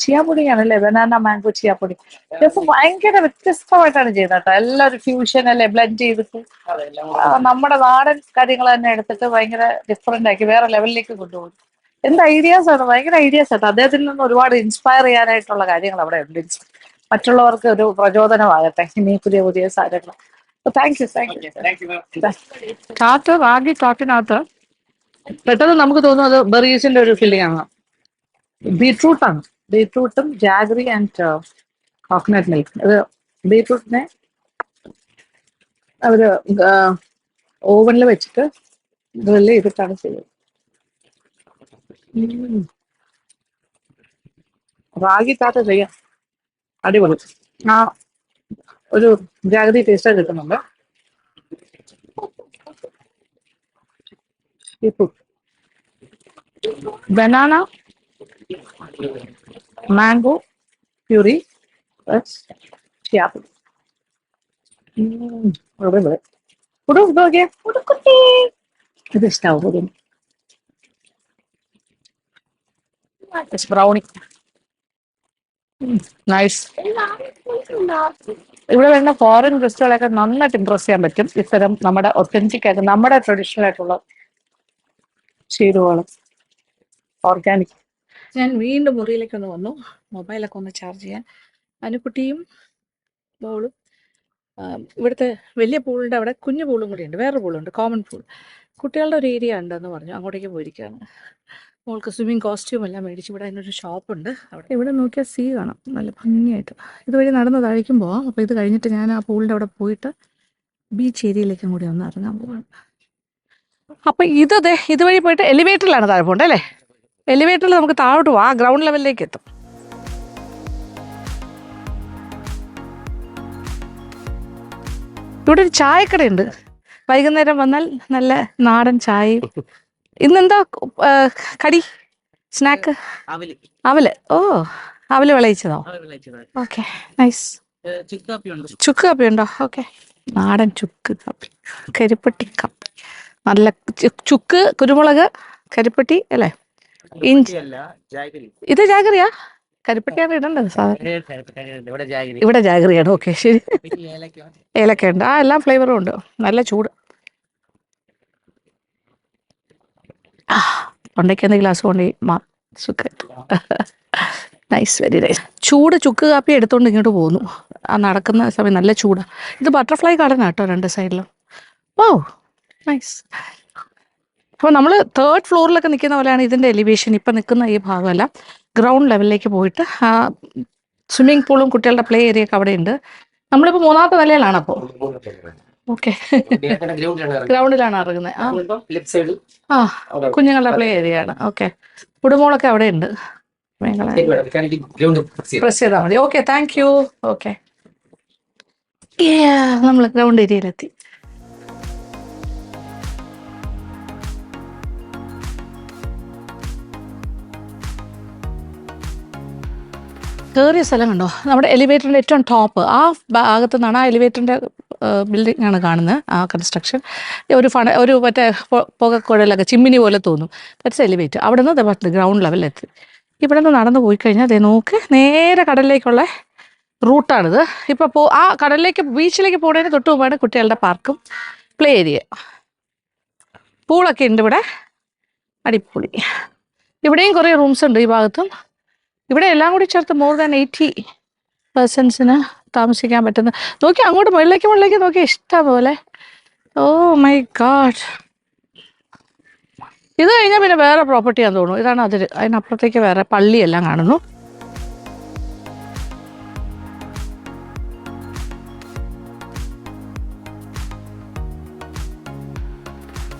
Chia pudding ആണല്ലേ? Banana mango chia pudding. ഭയങ്കര വ്യത്യസ്തമായിട്ടാണ് ചെയ്യുന്നത് കേട്ടോ. എല്ലാവരും ഫ്യൂഷൻ അല്ലെ, ബ്ലെൻഡ് ചെയ്തിട്ട് നമ്മുടെ നാടൻ കാര്യങ്ങൾ തന്നെ എടുത്തിട്ട് ഭയങ്കര ഡിഫറെന്റ് ആക്കി വേറെ ലെവലിലേക്ക് കൊണ്ടുപോകും. എന്ത് ഐഡിയാസ് ആണ്, ഭയങ്കര ഐഡിയാസ് ആണ്. അദ്ദേഹത്തിൽ നിന്ന് ഒരുപാട് ഇൻസ്പയർ ചെയ്യാനായിട്ടുള്ള കാര്യങ്ങൾ അവിടെ ഉണ്ട്. മറ്റുള്ളവർക്ക് ഒരു പ്രചോദനമാകട്ടെ ഇനി പുതിയ സാധനങ്ങൾ. Thank you. ചാട്ട്, റാഗി ചാട്ടിനകത്ത് പെട്ടെന്ന് നമുക്ക് തോന്നും അത് ബെറീസിന്റെ ഒരു ഫില്ലിംഗ് ആണ്. ബീറ്റ്റൂട്ടും ജാഗറി ആൻഡ് കോക്കനട്ട് മിൽക്ക്. അത് ബീറ്റ്റൂട്ടിനെ അവര് ഓവനിൽ വെച്ചിട്ട് ഗ്രില്ല് ചെയ്തിട്ടാണ് ചെയ്യുന്നത്. റാഗി ചാട്ട് ചെയ്യാം, അടിപൊളി. ഒരു ജാഗരി ടേസ്റ്റ് കിട്ടുന്നുണ്ട്. Banana mango puree apple. ഇത് ഇഷ്ടാവും. ബ്രൗണി. നൈസ്. ഇവിടെ വരുന്ന ഫോറിൻ ഗസ്റ്റുകളെയൊക്കെ നന്നായിട്ട് ഇംപ്രസ് ചെയ്യാൻ പറ്റും ഇത്തരം നമ്മുടെ ഒത്തന്റിക് ആയിട്ട് നമ്മുടെ ട്രഡീഷണൽ ആയിട്ടുള്ള ചേരുവകളും ഓർഗാനിക്. ഞാൻ വീണ്ടും മുറിയിലേക്ക് ഒന്ന് വന്നു മൊബൈലൊക്കെ ഒന്ന് ചാർജ് ചെയ്യാൻ. അനുക്കുട്ടിയും മോളും ഇവിടുത്തെ വലിയ പൂളിൻ്റെ അവിടെ കുഞ്ഞു പൂളും കൂടി ഉണ്ട്, വേറൊരു പൂളുണ്ട്, കോമൺ പൂൾ. കുട്ടികളുടെ ഒരു ഏരിയ ഉണ്ടെന്ന് പറഞ്ഞു, അങ്ങോട്ടേക്ക് പോയിരിക്കുകയാണ്. മോൾക്ക് സ്വിമ്മിങ് കോസ്റ്റ്യൂം എല്ലാം മേടിച്ച് ഇവിടെ അതിനൊരു ഷോപ്പുണ്ട് അവിടെ. ഇവിടെ നോക്കിയാൽ സീ കാണാം നല്ല ഭംഗിയായിട്ട്. ഇതുവഴി നടന്ന് താഴേക്കും പോവാം. അപ്പോൾ ഇത് കഴിഞ്ഞിട്ട് ഞാൻ ആ പൂളിൻ്റെ അവിടെ പോയിട്ട് ബീച്ച് ഏരിയയിലേക്കും കൂടി ഒന്ന് ഇറങ്ങാൻ പോവാണ്. അപ്പം ഇതുവഴി പോയിട്ട് എലിവേറ്ററിലാണ് താഴെ പോകേണ്ടത് അല്ലേ? എലിവേറ്ററിൽ നമുക്ക് താഴോട്ട് പോവാം, ആ ഗ്രൗണ്ട് ലെവലിലേക്ക് എത്തും. ഇവിടെ ഒരു ചായക്കടയുണ്ട്, വൈകുന്നേരം വന്നാൽ നല്ല നാടൻ ചായയും. ഇന്നെന്താ കടി സ്നാക്ക്? അവല്. ഓ, അവല് വിളയിച്ചതോ? Okay, nice. ചുക്ക് കാപ്പി ഉണ്ടോ? ഓക്കെ, നാടൻ ചുക്ക് കാപ്പി, കരിപ്പട്ടി കാപ്പി. നല്ല ചുക്ക്, കുരുമുളക്, കരിപ്പട്ടി അല്ലേ? ഇഞ്ചി. ഇത് ജാഗറിയാ? കരിപ്പട്ടിയാണ് ഇടേണ്ടത് സാധാരണ. ഇവിടെ ജാഗറിയാണ്. ഓക്കെ, ശരി. ഏലക്ക ഉണ്ട്. ആ, എല്ലാ ഫ്ലേവറും ഉണ്ട്. നല്ല ചൂട്. തൊണ്ടയ്ക്ക് എന്തെങ്കിലും ഗ്ലാസ് കൊണ്ട് സുഖ. Nice, very nice. ചൂട് ചുക്ക് കാപ്പി എടുത്തോണ്ട് ഇങ്ങോട്ട് പോന്നു. ആ നടക്കുന്ന സമയം നല്ല ചൂടാ. ഇത് ബട്ടർഫ്ലൈ ഗാർഡൻ ആട്ടോ രണ്ട് സൈഡിലും. ഓ, നൈസ്. അപ്പോൾ നമ്മൾ 3rd ഫ്ലോറിലൊക്കെ നിൽക്കുന്ന പോലെയാണ് ഇതിൻ്റെ എലിവേഷൻ. ഇപ്പം നിൽക്കുന്ന ഈ ഭാഗമല്ല, ഗ്രൗണ്ട് ലെവലിലേക്ക് പോയിട്ട് ആ സ്വിമ്മിംഗ് പൂളും കുട്ടികളുടെ പ്ലേ ഏരിയ ഒക്കെ അവിടെ ഉണ്ട്. നമ്മളിപ്പോൾ 3ാമത്തെ നിലയിലാണ്. അപ്പോൾ ഓക്കെ, ഗ്രൗണ്ടിലാണ് ഇറങ്ങുന്നത്. ആ, കുഞ്ഞുങ്ങളുടെ പ്ലേ ഏരിയ ആണ്. ഓക്കെ, കുടുംബങ്ങളൊക്കെ അവിടെ ഉണ്ട്. പ്രസ് ചെയ്താൽ മതി. Okay, thank you. ഓക്കെ, നമ്മൾ ഗ്രൗണ്ട് ഏരിയയിലെത്തി. കയറിയ സ്ഥലം കണ്ടോ? നമ്മുടെ എലിവേറ്ററിൻ്റെ ഏറ്റവും ടോപ്പ് ആ ഭാഗത്തു നിന്നാണ്. ആ എലിവേറ്ററിൻ്റെ ബിൽഡിംഗ് ആണ് കാണുന്നത്, ആ കൺസ്ട്രക്ഷൻ. ഒരു മറ്റേ പുകക്കുഴലൊക്കെ ചിമ്മിനി പോലെ തോന്നും. That's elevator. അവിടെ നിന്ന് ഗ്രൗണ്ട് ലെവലിലെത്തി. ഇവിടെ നിന്ന് നടന്നു പോയി കഴിഞ്ഞാൽ അതേ നോക്ക് നേരെ കടലിലേക്കുള്ള റൂട്ടാണിത്. ഇപ്പോൾ ആ കടലിലേക്ക് ബീച്ചിലേക്ക് പോകുന്നതിന് തൊട്ട് മുമ്പാണ് കുട്ടികളുടെ പാർക്കും പ്ലേ ഏരിയ. പൂളൊക്കെ ഉണ്ട് ഇവിടെ, അടിപൊളി. ഇവിടെയും കുറേ റൂംസ് ഉണ്ട് ഈ ഭാഗത്തും. ഇവിടെ എല്ലാം കൂടി ചേർത്ത് more than 80 പേഴ്സൺസിന് താമസിക്കാൻ പറ്റുന്ന. നോക്കി അങ്ങോട്ട് മുകളിലേക്ക് നോക്കി, ഇഷ്ടം പോലെ. Oh my god. ഇത് കഴിഞ്ഞാൽ പിന്നെ വേറെ പ്രോപ്പർട്ടിയാന്ന് തോന്നുന്നു. ഇതാണ് അതിൽ. അതിനപ്പുറത്തേക്ക് വേറെ പള്ളിയെല്ലാം കാണുന്നു.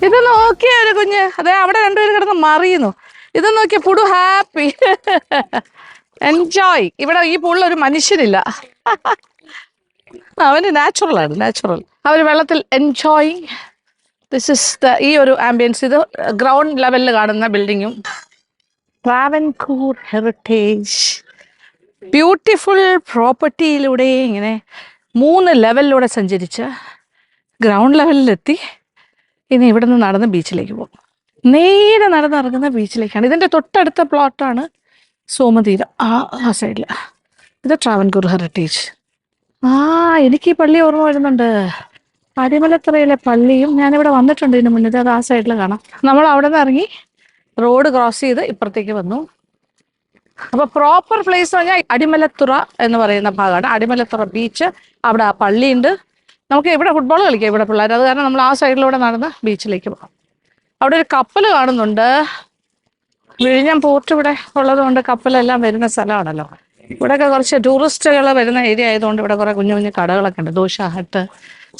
ഇത് നോക്കിയ ഒരു കുഞ്ഞ്, അതെ അവിടെ രണ്ടുപേരും കിടന്ന് മറിയുന്നു. ഇത് നോക്കിയ പുടു ഹാപ്പി, എൻജോയ്. ഇവിടെ ഈ പൂളിൽ ഒരു മനുഷ്യരില്ല, അവന് നാച്ചുറൽ. അവർ വെള്ളത്തിൽ എൻജോയ്. ദിസ് ഇസ് ഈ ഒരു ആംബിയൻസ്. ഇത് ഗ്രൗണ്ട് ലെവലിൽ കാണുന്ന ബിൽഡിങ്ങും. ട്രാവൻകൂർ ഹെറിറ്റേജ് ബ്യൂട്ടിഫുൾ പ്രോപ്പർട്ടിയിലൂടെ ഇങ്ങനെ 3 ലെവലിലൂടെ സഞ്ചരിച്ച് ഗ്രൗണ്ട് ലെവലിലെത്തി. ഇനി ഇവിടെ നിന്ന് നടന്ന് ബീച്ചിലേക്ക് പോകും. നേരെ നടന്നിറങ്ങുന്ന ബീച്ചിലേക്കാണ്. ഇതിൻ്റെ തൊട്ടടുത്ത പ്ലോട്ടാണ് സോമതീരം, ആ സൈഡിൽ. ഇത് ട്രാവൻകൂർ ഹെറിറ്റേജ്. എനിക്ക് ഈ പള്ളി ഓർമ്മ വരുന്നുണ്ട്, അടിമലത്തറയിലെ പള്ളിയും. ഞാനിവിടെ വന്നിട്ടുണ്ട് ഇതിന് മുന്നേ. അത് ആ സൈഡിൽ കാണാം. നമ്മൾ അവിടെ നിന്ന് ഇറങ്ങി റോഡ് ക്രോസ് ചെയ്ത് ഇപ്പുറത്തേക്ക് വന്നു. അപ്പോൾ പ്രോപ്പർ പ്ലേസ് പറഞ്ഞാൽ അടിമലത്തുറ എന്ന് പറയുന്ന ഭാഗമാണ്. അടിമലത്തുറ ബീച്ച്, അവിടെ ആ പള്ളിയുണ്ട്. നമുക്ക് ഇവിടെ ഫുട്ബോൾ കളിക്കാം ഇവിടെ പിള്ളേർ. അത് കാരണം നമ്മൾ ആ സൈഡിലൂടെ നടന്ന് ബീച്ചിലേക്ക് പോകാം. അവിടെ ഒരു കപ്പൽ കാണുന്നുണ്ട്. വിഴിഞ്ഞം പോർട്ട് ഇവിടെ ഉള്ളതുകൊണ്ട് കപ്പലെല്ലാം വരുന്ന സ്ഥലമാണല്ലോ. ഇവിടെയൊക്കെ കുറച്ച് ടൂറിസ്റ്റുകൾ വരുന്ന ഏരിയ ആയതുകൊണ്ട് ഇവിടെ കുറേ കുഞ്ഞു കുഞ്ഞു കടകളൊക്കെ ഉണ്ട്. Dosa hut,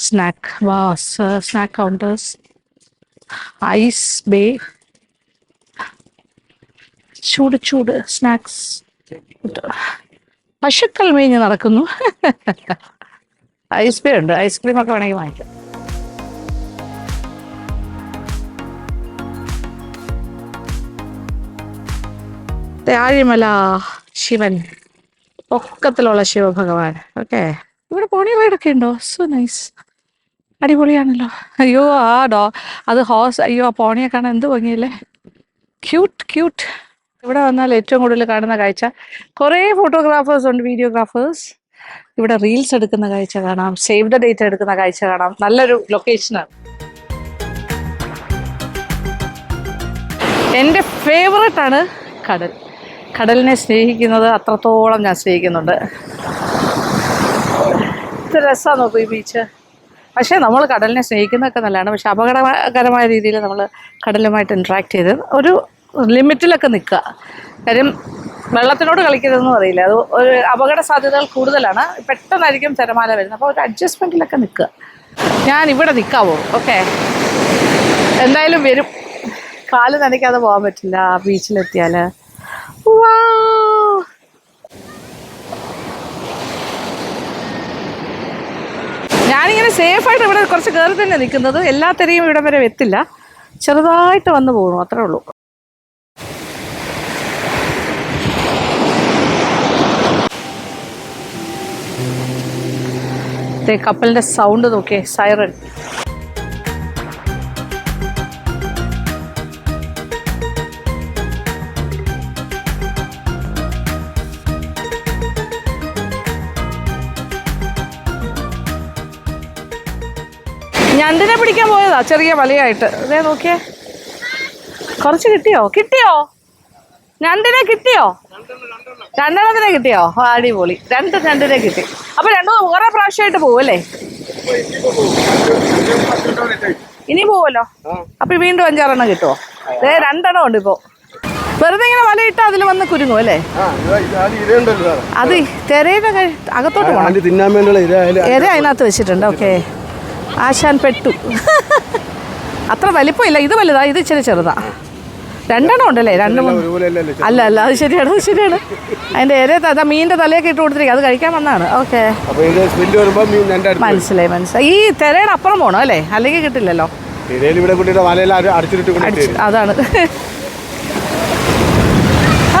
snack counters, ice bay, ചൂട് സ്നാക്സ്. പശുക്കൾ മേഞ്ഞ് നടക്കുന്നു. ഐസ് ബേ ഉണ്ട്, ഐസ്ക്രീമൊക്കെ വേണമെങ്കിൽ വാങ്ങിക്കാം. ആഴിമല ശിവൻ, പൊക്കത്തിലുള്ള ശിവഭഗവാൻ. ഓക്കെ, ഇവിടെ പോണി റൈഡൊക്കെ ഉണ്ടോ? സോ നൈസ്, അടിപൊളിയാണല്ലോ. അയ്യോ അത് ഹോസ്, അയ്യോ ആ പോണിയെ കാണാൻ എന്ത് ഭംഗിയല്ലേ, ക്യൂട്ട് ക്യൂട്ട്. ഇവിടെ വന്നാൽ ഏറ്റവും കൂടുതൽ കാണുന്ന കാഴ്ച, കുറേ ഫോട്ടോഗ്രാഫേഴ്സ് ഉണ്ട്, വീഡിയോഗ്രാഫേഴ്സ്. ഇവിടെ റീൽസ് എടുക്കുന്ന കാഴ്ച കാണാം, സേവ് ദ ഡേറ്റ് എടുക്കുന്ന കാഴ്ച കാണാം. നല്ലൊരു ലൊക്കേഷനാണ്. എൻ്റെ ഫേവറേറ്റ് ആണ് കടൽ. കടലിനെ സ്നേഹിക്കുന്നത് അത്രത്തോളം ഞാൻ സ്നേഹിക്കുന്നുണ്ട്. ഇത് രസമാണ് നോക്കൂ ഈ ബീച്ച്. പക്ഷേ നമ്മൾ കടലിനെ സ്നേഹിക്കുന്നതൊക്കെ നല്ലതാണ്, പക്ഷെ അപകടകരമായ രീതിയിൽ നമ്മൾ കടലുമായിട്ട് ഇൻട്രാക്ട് ചെയ്ത് ഒരു ലിമിറ്റിലൊക്കെ നിൽക്കുക. കാര്യം വെള്ളത്തിനോട് കളിക്കരുതെന്ന് പറയില്ല, അത് ഒരു അപകട സാധ്യതകൾ കൂടുതലാണ്. പെട്ടെന്നായിരിക്കും തിരമാല വരുന്നത്, അപ്പോൾ ഒരു അഡ്ജസ്റ്റ്മെൻറ്റിലൊക്കെ നിൽക്കുക. ഞാൻ ഇവിടെ നിൽക്കാവോ? ഓക്കെ, എന്തായാലും വരും. കാല് നനയ്ക്കാതെ പോകാൻ പറ്റില്ല ബീച്ചിലെത്തിയാൽ. ഞാനിങ്ങനെ സേഫായിട്ട് ഇവിടെ കുറച്ച് കയറി തന്നെ നിൽക്കുന്നത്. എല്ലാ തിരയും ഇവിടെ വരെ എത്തില്ല, ചെറുതായിട്ട് വന്ന് പോകുന്നു, അത്രേ ഉള്ളൂ. കപ്പലിന്റെ സൗണ്ട് നോക്കിയേ, സൈറൻ. ഞണ്ടിനെ പിടിക്കാൻ പോയതാ ചെറിയ വലയായിട്ട്. ഇതേ നോക്കിയേ, കുറച്ച് കിട്ടിയോ? ഞണ്ടിനെ കിട്ടിയോ? 2 എണ്ണത്തിനെ കിട്ടിയോ? അടിപൊളി, 2 ഞണ്ടിനെ കിട്ടി. അപ്പൊ 2 ഓരോ പ്രാവശ്യമായിട്ട് പോവല്ലേ? ഇനി പോവല്ലോ. അപ്പൊ വീണ്ടും 5-6 എണ്ണം കിട്ടുമോ? 2 എണ്ണം ഉണ്ട് ഇപ്പോ. വെറുതെ ഇങ്ങനെ വലയിട്ട് അതിൽ വന്ന് കുരുങ്ങും അല്ലേ? അത് തിരയുടെ അകത്തോട്ട് പോകണം. ഇര അതിനകത്ത് വെച്ചിട്ടുണ്ട്. ഓക്കെ, ആശാൻ പെട്ടു. അത്ര വലിപ്പമില്ല, ഇത് വലുതാ, ഇത് ഇച്ചിരി ചെറുതാ. 2 എണ്ണം ഉണ്ടല്ലേ? 2 അല്ല, അത് ശരിയാണ്. അതിന്റെ ഇര മീനിന്റെ തലയൊക്കെ ഇട്ട് കൊടുത്തിരിക്കും, അത് കഴിക്കാൻ വന്നാണ്. ഓക്കെ, മനസ്സിലായി. ഈ തിരയുടെ അപ്പുറം പോകണം അല്ലേ, അല്ലെങ്കിൽ കിട്ടില്ലല്ലോ. അതാണ്.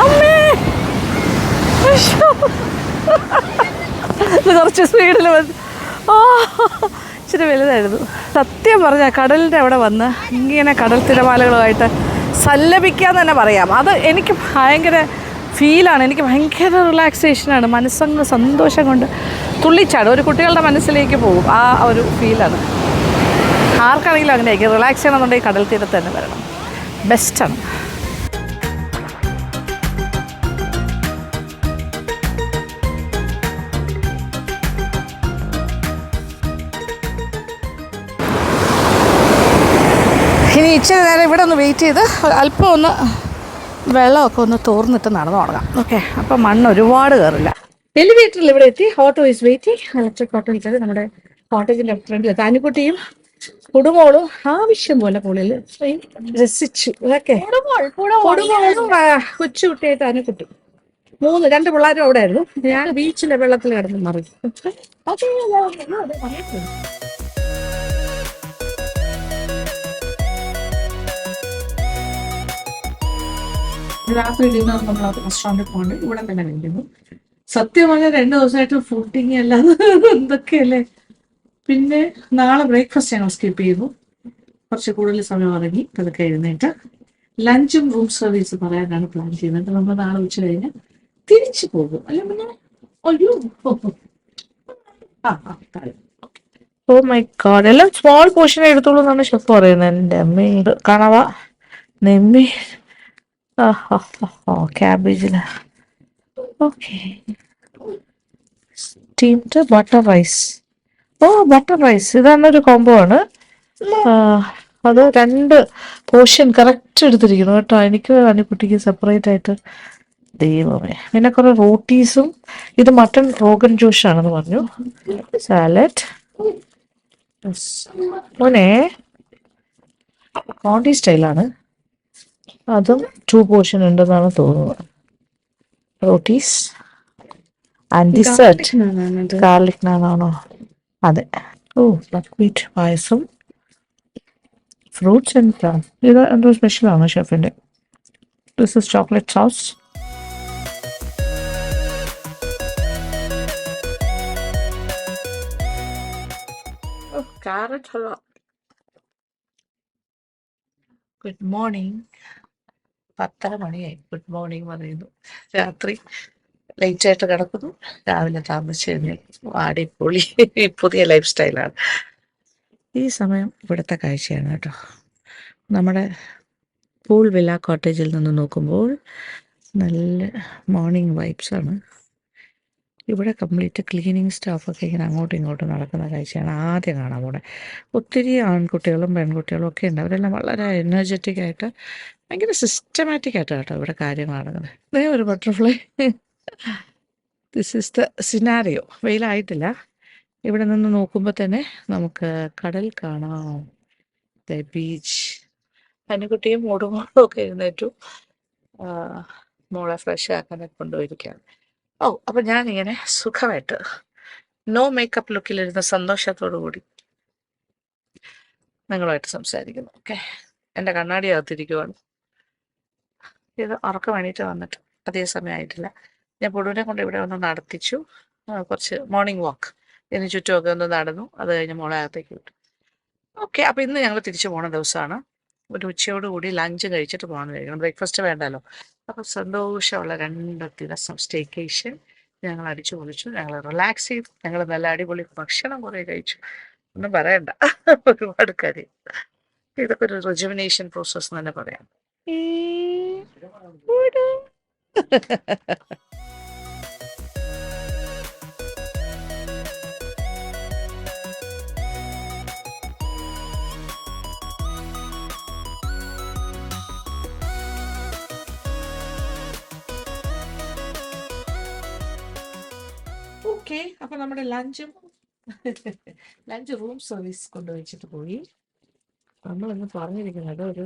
അമ്മേ, കുറച്ച് സ്പീഡിൽ ഇച്ചിരി വലുതായിരുന്നു. സത്യം പറഞ്ഞാൽ കടലിൻ്റെ അവിടെ വന്ന് ഇങ്ങനെ കടൽ തിരമാലകളുമായിട്ട് സല്ലപിക്കാന്ന് തന്നെ പറയാം. അത് എനിക്ക് ഭയങ്കര ഫീലാണ്, എനിക്ക് ഭയങ്കര റിലാക്സേഷനാണ്. മനസ്സങ്ങ് സന്തോഷം കൊണ്ട് തുള്ളിച്ചാടും, ഒരു കുട്ടികളുടെ മനസ്സിലേക്ക് പോകും. ആ ഒരു ഫീലാണ്. ആർക്കാണെങ്കിലും അങ്ങനെയായിരിക്കും. റിലാക്സ് ചെയ്യണമെന്നുണ്ടെങ്കിൽ കടൽ തീരത്ത് തന്നെ വരണം, ബെസ്റ്റാണ്. ഇനി ഇച്ചിരി നേരം ഇവിടെ ഒന്ന് വെയിറ്റ് ചെയ്ത് അല്പം ഒന്ന് വെള്ളമൊക്കെ ഒന്ന് തോർന്നിട്ട് നടന്നു തുടങ്ങാം. ഓക്കെ, അപ്പം മണ്ണ് ഒരുപാട് കയറില്ല. എലിവേറ്ററിൽ ഇവിടെ എത്തി. Auto is waiting. Electric auto ഇട്ടത് നമ്മുടെ കോട്ടേജിൻ്റെ ഫ്രണ്ടിൽ. താനിക്കുട്ടിയും കുടുംബോളും ആവശ്യം പോലെ പുള്ളിൽ രസിച്ചു. ഓക്കെ, കുടുംബോളും കൊച്ചുകുട്ടിയായിട്ട് താനിക്കുട്ടി 2 പിള്ളേരും അവിടെ ആയിരുന്നു. ഞാൻ ബീച്ചിലെ വെള്ളത്തിൽ കിടന്ന് മറി. രാത്രി ഡിന്നർ നമ്മൾ റെസ്റ്റോറൻറ്റിൽ പോകണ്ട്, ഇവിടെ തന്നെ കഴിക്കുന്നു. സത്യം പറഞ്ഞാൽ 2 ദിവസമായിട്ട് ഫുഡിങ് അല്ലാതെ എന്തൊക്കെയല്ലേ. പിന്നെ നാളെ ബ്രേക്ക്ഫാസ്റ്റ് ഞങ്ങൾ സ്കിപ്പ് ചെയ്തു, കുറച്ച് കൂടുതൽ സമയം ഇറങ്ങി അതൊക്കെ എഴുന്നേറ്റ് ലഞ്ചും റൂം സർവീസ് പറയാനാണ് പ്ലാൻ ചെയ്യുന്നത്. നമ്മൾ നാളെ ഉച്ച കഴിഞ്ഞ് തിരിച്ചു പോകും. അല്ല പിന്നെ ഓ മൈ ഗോഡ്, എല്ലാം സ്മോൾ പോർഷൻ എടുത്തോളൂ എന്നാണ് ഷെഫ് പറയുന്നത്. എൻ്റെ അമ്മ കണവ, നെമ്മി, ക്യാബേജില്. Okay, steamed butter rice. Butter rice ഇതാണൊരു കോംബോ ആണ്. അത് 2 പോർഷൻ കറക്റ്റ് എടുത്തിരിക്കുന്നു കേട്ടോ. എനിക്ക് കുട്ടിക്ക് സെപ്പറേറ്റ് ആയിട്ട്. ദൈവമേ, പിന്നെ കുറെ റോട്ടീസും. ഇത് മട്ടൺ റോഗൻ ജോഷ് ആണെന്ന് പറഞ്ഞു. സാലഡ്. മോനെ കോണ്ടി സ്റ്റൈലാണ്. അതും 2 പോർഷൻ ഉണ്ടെന്നാണ് തോന്നുന്നത്. റോട്ടീസ് ആൻഡ് ഡിസേർട്ട് ഗാർലിക് നാനാണോ? അതെ. Buckwheat payasam, fruits and plan. ഇത് എന്തോ സ്പെഷ്യലാണ് ഷെഫിൻ്റെ. This is chocolate sauce. Carrot halwa. Good morning. 10:30 മണിയായി. ഗുഡ് മോർണിംഗ് പറയുന്നു. രാത്രി ലേറ്റായിട്ട് കിടക്കുന്നു, രാവിലെ താമസിച്ച് എഴുന്നേൽക്കുന്നു. അടിപൊളി. പുതിയ ലൈഫ് സ്റ്റൈലാണ്. ഈ സമയം ഇവിടുത്തെ കാഴ്ചയാണ് കേട്ടോ. നമ്മുടെ പൂൾ വില്ല കോട്ടേജിൽ നിന്ന് നോക്കുമ്പോൾ നല്ല മോർണിംഗ് വൈബ്സാണ്. ഇവിടെ കംപ്ലീറ്റ് ക്ലീനിങ് സ്റ്റാഫൊക്കെ ഇങ്ങനെ അങ്ങോട്ടും ഇങ്ങോട്ടും നടക്കുന്ന കാഴ്ചയാണ് ആദ്യം കാണാൻ പോണെ. ഒത്തിരി ആൺകുട്ടികളും പെൺകുട്ടികളും ഒക്കെ ഉണ്ട്. അവരെല്ലാം വളരെ എനർജറ്റിക് ആയിട്ട് ഭയങ്കര സിസ്റ്റമാറ്റിക് ആയിട്ട് കേട്ടോ ഇവിടെ കാര്യങ്ങൾ നടക്കുന്നത്. ഇതേ ഒരു butterfly. This is the scenario. വെയിലായിട്ടില്ല. ഇവിടെ നിന്ന് നോക്കുമ്പോൾ തന്നെ നമുക്ക് കടൽ കാണാം, ബീച്ച്. പനിക്കുട്ടിയും മൂടുമോളും ഒക്കെ എഴുന്നേറ്റു. മോളെ ഫ്രഷ് ആക്കാനൊക്കെ കൊണ്ടുപോയിരിക്കുകയാണ്. അപ്പം ഞാനിങ്ങനെ സുഖമായിട്ട് നോ മേക്കപ്പ് ലുക്കിലിരുന്ന സന്തോഷത്തോടു കൂടി നിങ്ങളുമായിട്ട് സംസാരിക്കുന്നു. ഓക്കെ, എൻ്റെ കണ്ണാടി അകത്തിരിക്കുവാണ്. ഇത് ഉറക്കം വേണ്ടിയിട്ട് വന്നിട്ട് അധിക സമയമായിട്ടില്ല. ഞാൻ പൊടുവിനെ കൊണ്ട് ഇവിടെ ഒന്ന് നടത്തിച്ചു. കുറച്ച് മോർണിംഗ് വാക്ക് ഇതിന് ചുറ്റുമൊക്കെ ഒന്ന് നടന്നു. അത് കഴിഞ്ഞ് മോളെ അകത്തേക്ക് വിട്ടു. ഓക്കെ, അപ്പോൾ ഇന്ന് ഞങ്ങൾ തിരിച്ചു പോണ ദിവസമാണ്. ഒരു ഉച്ചയോടുകൂടി ലഞ്ച് കഴിച്ചിട്ട് പോകണമെന്ന് കഴിക്കണം. ബ്രേക്ക്ഫാസ്റ്റ് വേണ്ടല്ലോ. അപ്പോൾ സന്തോഷമുള്ള 2 ദിവസം സ്റ്റേക്കേഷൻ ഞങ്ങൾ അടിച്ചു പൊളിച്ചു. ഞങ്ങൾ റിലാക്സ് ചെയ്തു. ഞങ്ങൾ നല്ല അടിപൊളി ഭക്ഷണം കുറേ കഴിച്ചു. ഒന്നും പറയണ്ട, ഒരുപാട് കാര്യം. ഇതൊക്കെ ഒരു റിജുവിനേഷൻ പ്രോസസ് എന്ന് തന്നെ പറയാം. ഓക്കെ, അപ്പൊ നമ്മുടെ ലഞ്ച് റൂം സർവീസ് കൊണ്ടുവച്ചിട്ട് പോയി. നമ്മളൊന്ന് പറഞ്ഞിരിക്കുന്നത് ഒരു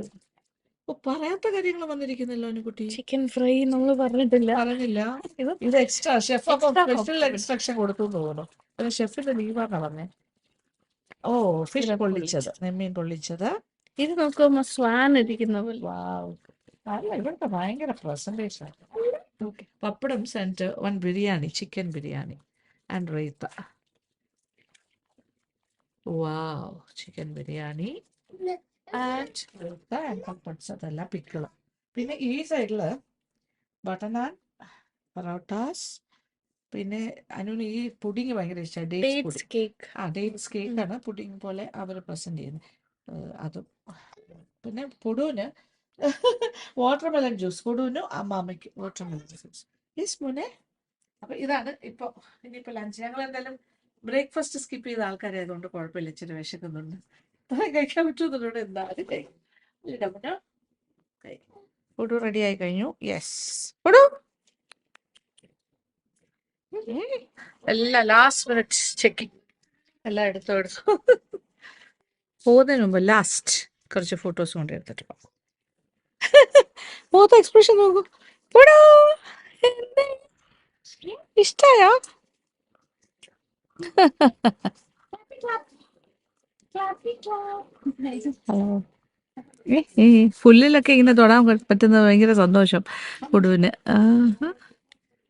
പറയാത്ത കാര്യങ്ങൾ വന്നിരിക്കുന്നല്ലോ കുട്ടി. ചിക്കൻ ഫ്രൈ നമ്മൾ പറഞ്ഞിട്ടില്ല. ഇത് എക്സ്ട്രാ ഷെഫ് അപ്പം സ്പെഷ്യൽ ഇൻസ്ട്രക്ഷൻ കൊടുത്തു തോന്നുന്നു. പിന്നെ ഷെഫിന്റെ ലീവാണ് പറഞ്ഞേ. ഫിഷ് പൊള്ളിച്ചത്, നെമ്മീൻ പൊള്ളിച്ചത്. ഇത് നോക്കുമ്പോ സ്വാൻ ഇരിക്കുന്ന പോലെ. അല്ല, ഇവിടുത്തെ ഭയങ്കര presentation. Pappadam and 1 biryani, chicken biryani and raita. Chicken biryani and raita and papads. അതെല്ലാം പിക്കിള്. പിന്നെ ഈ സൈഡില് ബട്ടർ നാൻ, പൊറോട്ടാസ്. പിന്നെ അനുവിന് ഈ പുഡിങ് ഭയങ്കര ഇഷ്ടമാണ്. ഡേറ്റ്സ് കേക്ക് ആണ് പുഡിങ് പോലെ അവർ പ്രസന്റ് ചെയ്യുന്നത്. അതും. പിന്നെ പൊടുവിന് വാട്ടർമെലൺ ജ്യൂസ്. പൊടുവിനും അമ്മാമ്മയ്ക്ക് വാട്ടർമെലൺ ജ്യൂസ്. മോനെ. അപ്പൊ ഇതാണ് ഇനിയിപ്പോ ലഞ്ച്. ഞങ്ങൾ എന്തായാലും ബ്രേക്ക്ഫാസ്റ്റ് സ്കിപ്പ് ചെയ്ത ആൾക്കാരായതുകൊണ്ട് കുഴപ്പമില്ല. ഇച്ചിരി വിശക്കുന്നുണ്ട്. കഴിക്കാൻ പറ്റുന്നുണ്ട്. എന്തായാലും കഴിക്കും. പൊടു റെഡി ആയി കഴിഞ്ഞു. യെസ്, പൊടു എല്ലാം ലാസ്റ്റ് മിനിറ്റ് ചെക്കിങ്. എല്ലാം എടുത്തു. പോകുന്നതിന് മുമ്പ് ലാസ്റ്റ് കുറച്ച് ഫോട്ടോസ് കൊണ്ട് എടുത്തിട്ട് പോകാം. മുഖത്തെ എക്സ്പ്രഷൻ നോക്കൂ. ഇഷ്ടായോ? ഈ പുല്ലിലൊക്കെ ഇങ്ങനെ തൊടാൻ പറ്റുന്നത് ഭയങ്കര സന്തോഷം പൊടുവിന്.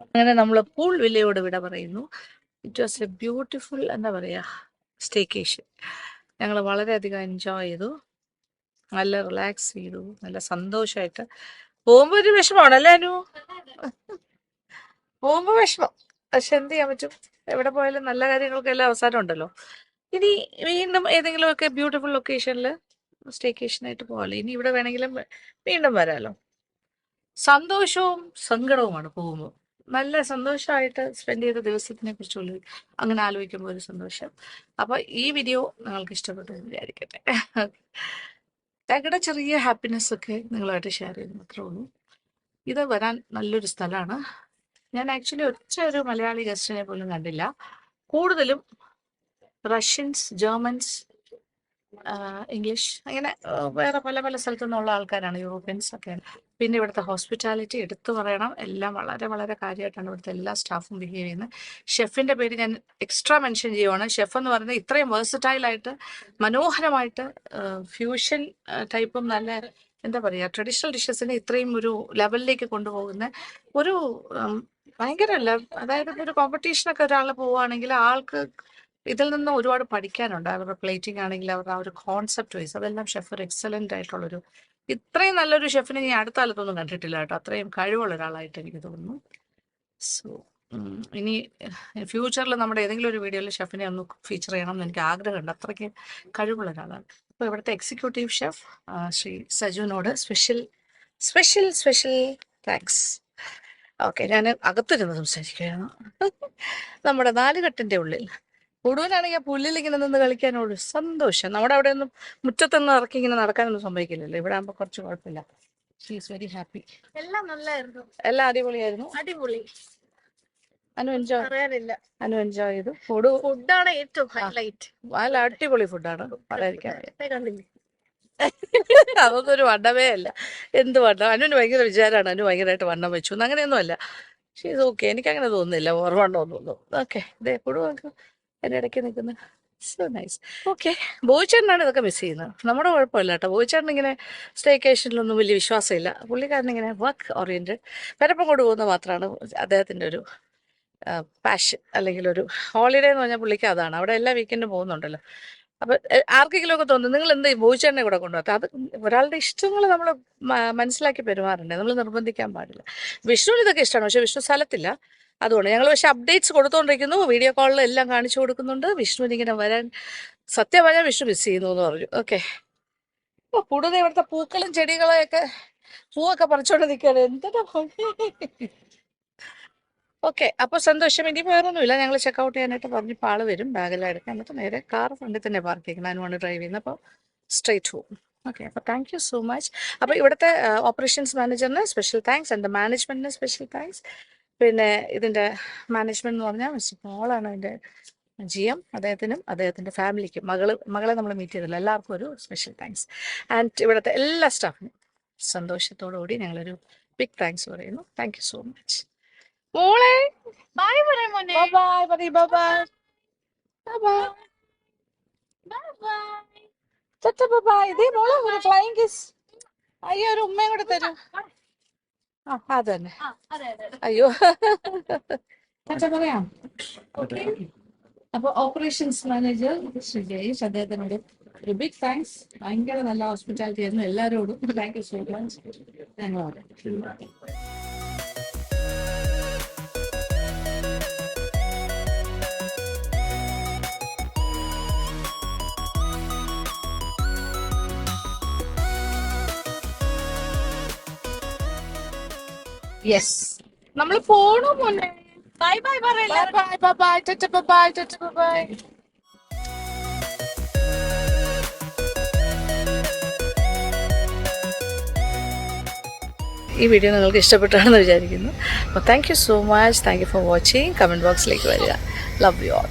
അങ്ങനെ നമ്മൾ പൂൾ വില്ലയോട് വിട പറയുന്നു. ഇറ്റ് വാസ് എ ബ്യൂട്ടിഫുൾ എന്താ പറയുക സ്റ്റേക്കേഷൻ. ഞങ്ങൾ വളരെയധികം എൻജോയ് ചെയ്തു. നല്ല റിലാക്സ് ചെയ്തു. നല്ല സന്തോഷമായിട്ട് പോകുമ്പോൾ ഒരു വിഷമമാണല്ലേ അനു? പോകുമ്പോൾ വിഷമം. പക്ഷെ എന്ത് ചെയ്യാൻ പറ്റും? എവിടെ പോയാലും നല്ല കാര്യങ്ങൾക്കെല്ലാം അവസാനം ഉണ്ടല്ലോ. ഇനി വീണ്ടും ഏതെങ്കിലുമൊക്കെ ബ്യൂട്ടിഫുൾ ലൊക്കേഷനിൽ സ്റ്റേക്കേഷനായിട്ട് പോകാമല്ലോ. ഇനി ഇവിടെ വേണമെങ്കിലും വീണ്ടും വരാമല്ലോ. സന്തോഷവും സങ്കടവുമാണ് പോകുമ്പോൾ. നല്ല സന്തോഷമായിട്ട് സ്പെൻഡ് ചെയ്ത ദിവസത്തിനെ കുറിച്ചുള്ള അങ്ങനെ ആലോചിക്കുമ്പോൾ ഒരു സന്തോഷം. അപ്പോൾ ഈ വീഡിയോ നിങ്ങൾക്ക് ഇഷ്ടപ്പെട്ടു എന്ന് വിചാരിക്കട്ടെ. ഞങ്ങളുടെ ചെറിയ ഹാപ്പിനെസ് ഒക്കെ നിങ്ങളായിട്ട് ഷെയർ ചെയ്ത് മാത്രമേ ഉള്ളൂ. ഇത് വരാൻ നല്ലൊരു സ്ഥലമാണ്. ഞാൻ ആക്ച്വലി ഒരു മലയാളി ഗസ്റ്റിനെ പോലും കണ്ടില്ല. കൂടുതലും റഷ്യൻസ്, ജർമ്മൻസ്, ഇംഗ്ലീഷ്, അങ്ങനെ വേറെ പല പല സ്ഥലത്തു നിന്നുള്ള ആൾക്കാരാണ്, യൂറോപ്യൻസ് ഒക്കെ. പിന്നെ ഇവിടുത്തെ ഹോസ്പിറ്റാലിറ്റി എടുത്തു പറയണം. എല്ലാം വളരെ വളരെ കാര്യമായിട്ടാണ് ഇവിടുത്തെ എല്ലാ സ്റ്റാഫും ബിഹേവ് ചെയ്യുന്നത്. ഷെഫിൻ്റെ പേര് ഞാൻ എക്സ്ട്രാ മെൻഷൻ ചെയ്യുവാണ്. ഷെഫ് എന്ന് പറയുന്നത് ഇത്രയും വേഴ്സറ്റൈലായിട്ട് മനോഹരമായിട്ട് ഫ്യൂഷൻ ടൈപ്പും നല്ല എന്താ പറയുക ട്രഡീഷണൽ ഡിഷസിനെ ഇത്രയും ഒരു ലെവലിലേക്ക് കൊണ്ടുപോകുന്ന ഒരു ഭയങ്കര അതായത് ഒരു കോമ്പറ്റീഷനൊക്കെ ഒരാൾ പോവുകയാണെങ്കിൽ ആൾക്ക് ഇതിൽ നിന്ന് ഒരുപാട് പഠിക്കാനുണ്ട്. അവരുടെ പ്ലേറ്റിംഗ് ആണെങ്കിൽ അവരുടെ ആ ഒരു കോൺസെപ്റ്റ് വൈസ് അതെല്ലാം ഷെഫ് ഒരു എക്സലൻ്റ് ആയിട്ടുള്ളൊരു, ഇത്രയും നല്ലൊരു ഷെഫിനെ ഞാൻ അടുത്ത കാലത്തൊന്നും കണ്ടിട്ടില്ല കേട്ടോ. അത്രയും കഴിവുള്ള ഒരാളായിട്ട് എനിക്ക് തോന്നുന്നു. സോ ഇനി ഫ്യൂച്ചറിൽ നമ്മുടെ ഏതെങ്കിലും ഒരു വീഡിയോയിൽ ഷെഫിനെ ഒന്ന് ഫീച്ചർ ചെയ്യണം എന്ന് എനിക്ക് ആഗ്രഹമുണ്ട്. അത്രയ്ക്ക് കഴിവുള്ള ഒരാളാണ്. അപ്പോൾ ഇവിടുത്തെ എക്സിക്യൂട്ടീവ് ഷെഫ് ശ്രീ സജുവിനോട് special special special thanks. Okay, ഞാൻ അകത്തിരുന്ന് സംസാരിക്കുകയാണ്. നമ്മുടെ നാലുകെട്ടിൻ്റെ ഉള്ളിൽ കൂടുതലാണെങ്കിൽ പുല്ലിലിങ്ങനെ നിന്ന് കളിക്കാനോട് സന്തോഷം. നമ്മുടെ അവിടെ ഒന്നും മുറ്റത്തൊന്നും ഇറക്കി ഇങ്ങനെ നടക്കാനൊന്നും സംഭവിക്കില്ലല്ലോ. ഇവിടെ ആകുമ്പോൾ കുറച്ച് കുഴപ്പമില്ല. She is very happy. എല്ലാം നല്ലായിരുന്നു, എല്ലാം അടിപൊളിയായിരുന്നു. അടിപൊളി. അനു എൻജോയ് പറയാനില്ല, അനു എൻജോയ് ചെയ്തു. ഫുഡാണ് ഏറ്റവും ഹൈലൈറ്റ്. നല്ല അടിപൊളി ഫുഡാണ്, പറയാതിരിക്കാൻ വയ്യ. കണ്ടില്ലേ, അതൊന്നും ഒരു വണ്ണമേ അല്ല. എന്ത് വണ്ണം, അനുവിന് ഭയങ്കര വിചാരമാണ് അനു ഭയങ്കരമായിട്ട് വണ്ണം വെച്ചു എന്ന്. അങ്ങനെയൊന്നും അല്ല. പക്ഷേ ഇത് ഓക്കെ, എനിക്കങ്ങനെ തോന്നുന്നില്ല ഓർവണ്ണം തോന്നുന്നു. ഓക്കെ, ഇതേ എപ്പോഴും നമുക്ക് എൻ്റെ ഇടയ്ക്ക് നിൽക്കുന്നത്. So nice. ഓക്കെ, ബോയിച്ചേട്ടനാണ് ഇതൊക്കെ മിസ് ചെയ്യുന്നത്. നമ്മുടെ കുഴപ്പമില്ല കേട്ടോ. ബോയിച്ചേട്ടൻ ഇങ്ങനെ സ്റ്റേക്കേഷനിലൊന്നും വലിയ വിശ്വാസമില്ല. പുള്ളിക്കാരൻ ഇങ്ങനെ വർക്ക് ഓറിയൻറ്റഡ്, പരപ്പം കൊണ്ട് പോകുന്നത് മാത്രമാണ് അദ്ദേഹത്തിൻ്റെ ഒരു പാഷൻ, അല്ലെങ്കിൽ ഒരു ഹോളിഡേ എന്ന് പറഞ്ഞാൽ പുള്ളിക്ക് അതാണ്. അവിടെ എല്ലാ വീക്കെൻഡും പോകുന്നുണ്ടല്ലോ. അപ്പം ആർക്കെങ്കിലും ഒക്കെ തോന്നുന്നു നിങ്ങൾ എന്താ ഈ ബോയിച്ചേട്ടനെ കൂടെ കൊണ്ടുപോകാത്ത? അത് ഒരാളുടെ ഇഷ്ടങ്ങൾ നമ്മൾ മനസ്സിലാക്കി പെരുമാറണ്ടേ, നമ്മൾ നിർബന്ധിക്കാൻ പാടില്ല. വിഷ്ണുവിന് ഇതൊക്കെ ഇഷ്ടമാണ്, പക്ഷേ വിഷ്ണു സ്ഥലത്തില്ല. അതുകൊണ്ട് ഞങ്ങൾ പക്ഷേ അപ്ഡേറ്റ്സ് കൊടുത്തുകൊണ്ടിരിക്കുന്നു, വീഡിയോ കോളിൽ എല്ലാം കാണിച്ചു കൊടുക്കുന്നുണ്ട്. വിഷ്ണുവിന് ഇങ്ങനെ വരാൻ സത്യം പറഞ്ഞാൽ വിഷ്ണു മിസ് ചെയ്യുന്നു എന്ന് പറഞ്ഞു. ഓക്കെ, അപ്പോൾ കൂടുതൽ ഇവിടുത്തെ പൂക്കളും ചെടികളെയൊക്കെ പൂവൊക്കെ പറിച്ചോണ്ട് നിൽക്കുകയാണ്. എന്താണ് ഓക്കെ, അപ്പോൾ സന്തോഷം. ഇനി വേറൊന്നുമില്ല. ഞങ്ങൾ ചെക്കൗട്ട് ചെയ്യാനായിട്ട് പറഞ്ഞ് ആൾ വരും, ബാഗെല്ലാം എടുക്കാൻ. എന്നിട്ട് നേരെ കാർ ഫ്രണ്ടിൽ തന്നെ പാർക്ക് ചെയ്യണം. അതിനുവേണ്ടി ഡ്രൈവ് ചെയ്യുന്നത്. അപ്പോൾ സ്ട്രേറ്റ് ഹോം. ഓക്കെ, അപ്പോൾ താങ്ക് യു സോ മച്ച്. അപ്പോൾ ഇവിടുത്തെ ഓപ്പറേഷൻസ് മാനേജറിന് സ്പെഷ്യൽ താങ്ക്സ്, എൻ്റെ മാനേജ്മെൻറ്റിന് സ്പെഷ്യൽ താങ്ക്സ്. പിന്നെ ഇതിൻ്റെ മാനേജ്മെൻറ്റ് എന്ന് പറഞ്ഞാൽ മിസ്റ്റർ പോളാണ് ഇതിൻ്റെ GM. അദ്ദേഹത്തിനും അദ്ദേഹത്തിൻ്റെ ഫാമിലിക്കും മകളെ നമ്മൾ മീറ്റ് ചെയ്തില്ല, എല്ലാവർക്കും ഒരു സ്പെഷ്യൽ താങ്ക്സ്. ആൻഡ് ഇവിടുത്തെ എല്ലാ സ്റ്റാഫിനും സന്തോഷത്തോടുകൂടി ഞങ്ങളൊരു ബിഗ് താങ്ക്സ് പറയുന്നു. Thank you so much. മോളെ ബൈ പറയാം മോനെ, ബൈ പറയ്, ബൈ ബൈ. ഇതേ മോളെ ഒരു ഫ്ലൈങ് കിസ്. അയ്യോ, ഒരു ഉമ്മയും കൂടെ തരൂ. ആ അത് തന്നെ. അയ്യോ, പറയാം. അപ്പൊ ഓപ്പറേഷൻസ് മാനേജർ ശ്രീ ജയേഷ്, അദ്ദേഹത്തിനോട് ഒരു ബിഗ് താങ്ക്സ്. ഭയങ്കര നല്ല ഹോസ്പിറ്റാലിറ്റി ആയിരുന്നു എല്ലാവരോടും. Thank you so much. ഞങ്ങളോട് യെസ്, നമ്മൾ പോണു മോനെ. ബൈ ബൈ പറയല്ലേ. ബൈ. ഈ വീഡിയോ നിങ്ങൾക്ക് ഇഷ്ടപ്പെട്ടാണെന്ന് വിചാരിക്കുന്നു. അപ്പോൾ thank you so much. Thank you for watching. Comment ബോക്സിലേക്ക് വരിക. Love you all.